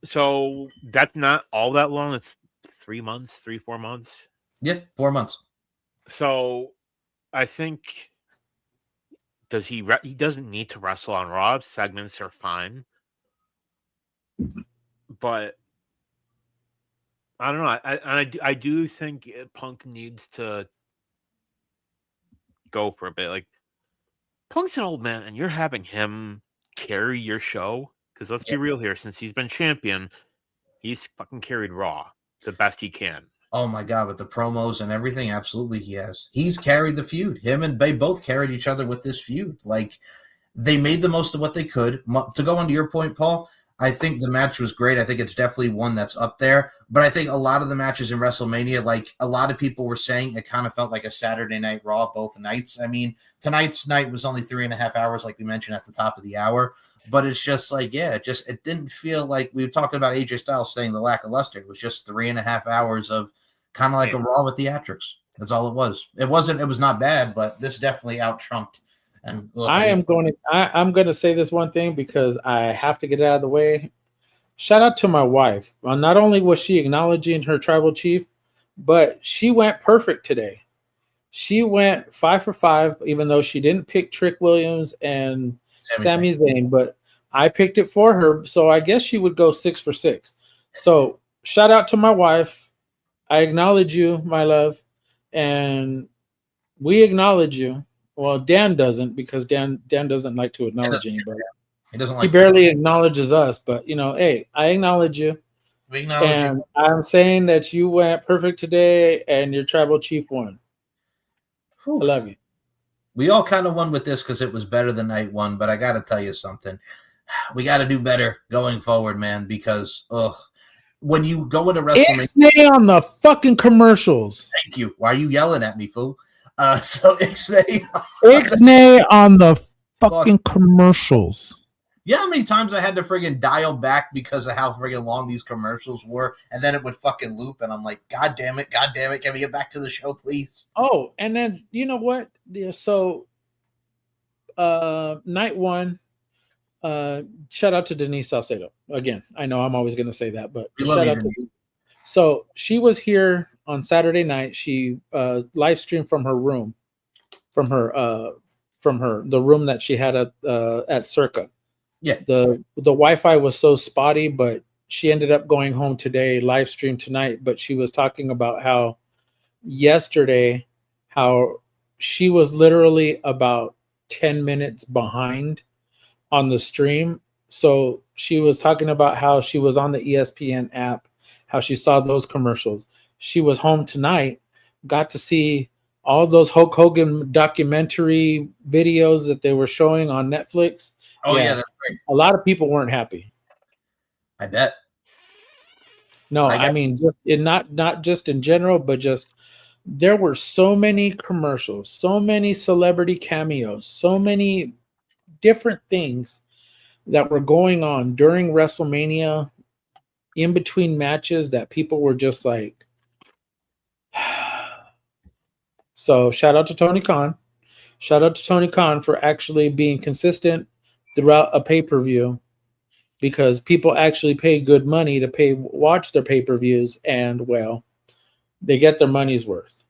So that's not all that long. It's 3 months, 4 months. Yep, 4 months. So I think he doesn't need to wrestle on Raw. Segments are fine. But I don't know. I do think Punk needs to go for a bit. Like, Punk's an old man, and you're having him carry your show. Because let's be real here. Since he's been champion, he's fucking carried Raw the best he can. Oh my God, with the promos and everything, absolutely he has. He's carried the feud. Him and Bay both carried each other with this feud. Like, they made the most of what they could. To go on to your point, Paul, I think the match was great. I think it's definitely one that's up there. But I think a lot of the matches in WrestleMania, like a lot of people were saying, it kind of felt like a Saturday Night Raw both nights. I mean, tonight's night was only 3.5 hours, like we mentioned at the top of the hour. But it's just like, it didn't feel like we were talking about AJ Styles saying the lack of luster. It was just 3.5 hours of kind of like a Raw with theatrics. That's all it was. It was not bad, but this definitely out-trumped. And I'm going to say this one thing because I have to get it out of the way. Shout out to my wife. Not only was she acknowledging her tribal chief, but she went perfect today. She went 5 for 5, even though she didn't pick Trick Williams and Sami Zayn, but I picked it for her, so I guess she would go 6 for 6. So shout out to my wife. I acknowledge you, my love, and we acknowledge you. Well, Dan doesn't, because Dan doesn't like to acknowledge anybody. He doesn't like. He barely acknowledges us, but hey, I acknowledge you. We acknowledge you. I'm saying that you went perfect today, and your tribal chief won. Whew. I love you. We all kind of won with this because it was better than night one, but I got to tell you something. We got to do better going forward, man, because when you go into WrestleMania... Ixnay on the fucking commercials. Thank you. Why are you yelling at me, fool? So Ixnay... Ixnay on the fucking commercials. You know how many times I had to friggin' dial back because of how friggin' long these commercials were, and then it would fucking loop, and I'm like, God damn it, can we get back to the show, please? Oh, and then, you know what? Yeah, so, night one, shout out to Denise Salcedo. Again, I know I'm always going to say that, but shout out to Denise. So, she was here on Saturday night. She live streamed from her room, from the room that she had at Circa. Yeah. The Wi-Fi was so spotty, but she ended up going home today, live stream tonight. But she was talking about how yesterday, how she was literally about 10 minutes behind on the stream. So she was talking about how she was on the ESPN app, how she saw those commercials. She was home tonight, got to see all those Hulk Hogan documentary videos that they were showing on Netflix. Oh, yeah, that's great. A lot of people weren't happy. I bet. No, I mean, not just in general, but just there were so many commercials, so many celebrity cameos, so many different things that were going on during WrestleMania in between matches that people were just like. So shout out to Tony Khan. Shout out to Tony Khan for actually being consistent throughout a pay-per-view, because people actually pay good money to watch their pay-per-views, and well, they get their money's worth.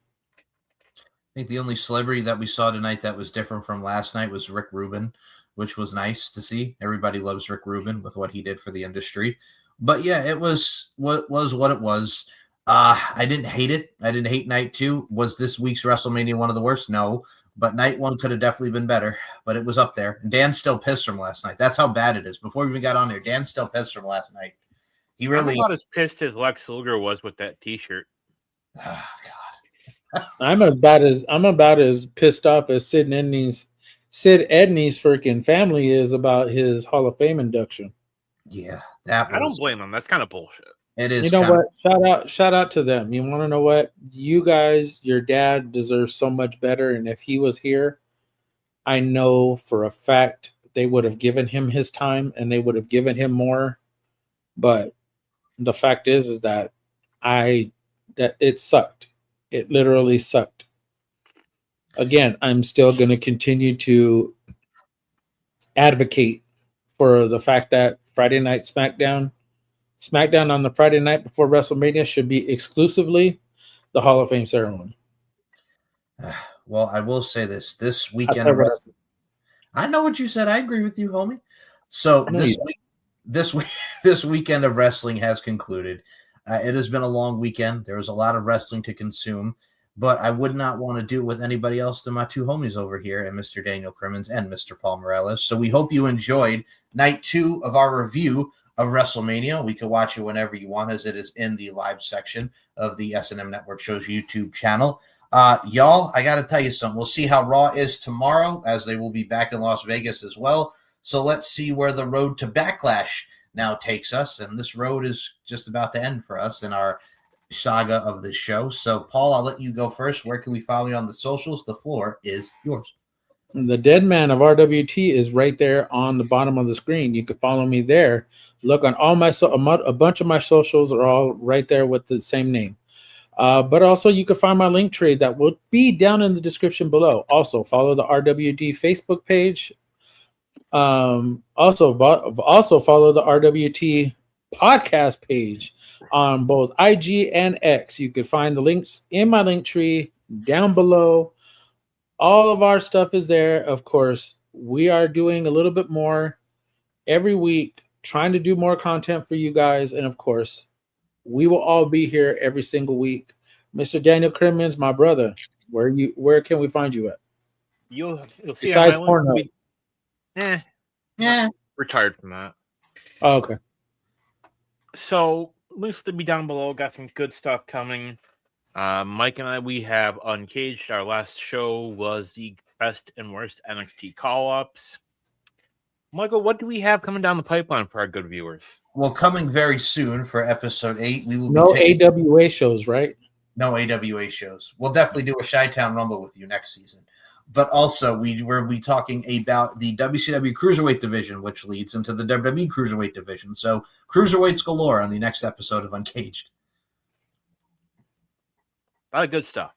I think the only celebrity that we saw tonight that was different from last night was Rick Rubin, which was nice to see. Everybody loves Rick Rubin with what he did for the industry. But yeah, it was what it was. I didn't hate it. I didn't hate night 2. Was this week's WrestleMania one of the worst? No. But night 1 could have definitely been better, but it was up there. And Dan's still pissed from last night. That's how bad it is. Before we even got on there, Dan's still pissed from last night. He really I'm not as pissed as Lex Luger was with that T-shirt. Oh, God. I'm about as pissed off as Sid Endings Sid Edney's freaking family is about his Hall of Fame induction. Yeah, that I don't was. blame them. That's kind of bullshit. It is. You know kind what? Shout out to them. You want to know what? You guys, your dad deserves so much better. And if he was here, I know for a fact they would have given him his time and they would have given him more. But the fact is that that it sucked. It literally sucked. Again, I'm still going to continue to advocate for the fact that Friday Night SmackDown on the Friday night before WrestleMania should be exclusively the Hall of Fame ceremony. Well, I will say this I weekend. said what I said. I know what you said. I agree with you, homie. So I know you do. this weekend of wrestling has concluded. It has been a long weekend. There was a lot of wrestling to consume, but I would not want to do it with anybody else than my two homies over here, and Mr. Daniel Crimmins and Mr. Paul Morales. So we hope you enjoyed night 2 of our review of WrestleMania. We can watch it whenever you want, as it is in the live section of the S&M Network Show's YouTube channel. Y'all, I got to tell you something. We'll see how Raw is tomorrow, as they will be back in Las Vegas as well. So let's see where the road to Backlash now takes us. And this road is just about to end for us in our saga of this show. So, Paul, I'll let you go first. Where can we follow you on the socials? The floor is yours. The Dead Man of RWT is right there on the bottom of the screen. You can follow me there. Look on all my a bunch of my socials are all right there with the same name. But also you can find my link tree that will be down in the description below. Also follow the RWD Facebook page. Also follow the RWT podcast page on both IG and X. You can find the links in my link tree down below. All of our stuff is there. Of course, we are doing a little bit more every week, trying to do more content for you guys. And of course, we will all be here every single week. Mr. Daniel Crimmins, my brother, where can we find you at? You'll see. Besides on my list Pornhub. Yeah. Retired from that. Oh, okay. So links to be down below. Got some good stuff coming. Mike and I, we have Uncaged. Our last show was the best and worst NXT call-ups. Michael, what do we have coming down the pipeline for our good viewers? Well, coming very soon for episode 8, we will No be AWA shows, right? no AWA shows. We'll definitely do a Chi-Town Rumble with you next season. But also, we'll be talking about the WCW Cruiserweight division, which leads into the WWE Cruiserweight division. So, Cruiserweights galore on the next episode of Uncaged. A lot of good stuff.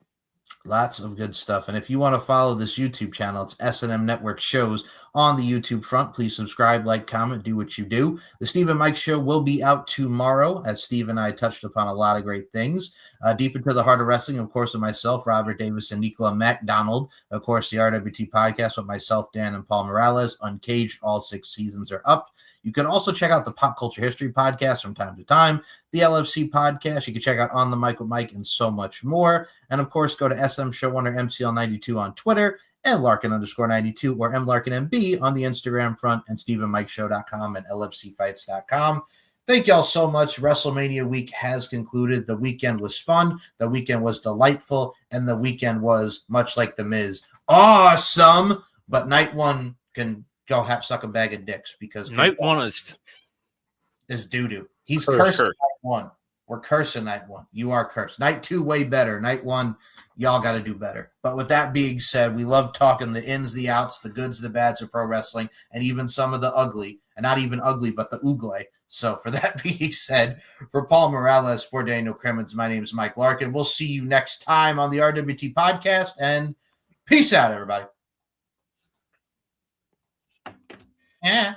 Lots of good stuff. And if you want to follow this YouTube channel, it's S&M Network Shows on the YouTube front. Please subscribe, like, comment, do what you do. The Steve and Mike Show will be out tomorrow, as Steve and I touched upon a lot of great things. Deep into the heart of wrestling, of course, with myself, Robert Davis, and Nicola MacDonald. Of course, the RWT podcast with myself, Dan, and Paul Morales. Uncaged, all 6 seasons are up. You can also check out the Pop Culture History podcast from time to time, the LFC podcast. You can check out On the Mic with Mike and so much more. And, of course, go to SM Show 1 or MCL92 on Twitter and Larkin_92 or MLarkinMB on the Instagram front and SteveandMikeShow.com and LFCfights.com. Thank y'all so much. WrestleMania week has concluded. The weekend was fun. The weekend was delightful. And the weekend was, much like The Miz, awesome. But night 1 can go suck a bag of dicks because Night 1 is doo-doo. He's Curse. cursing night 1. We're cursing night 1. You are cursed. Night 2, way better. Night 1, y'all got to do better. But with that being said, we love talking the ins, the outs, the goods, the bads of pro wrestling, and even some of the ugly, and not even ugly, but the oogle. So for that being said, for Paul Morales, for Daniel Crimmins, my name is Mike Larkin. We'll see you next time on the RWT podcast, and peace out, everybody. Yeah.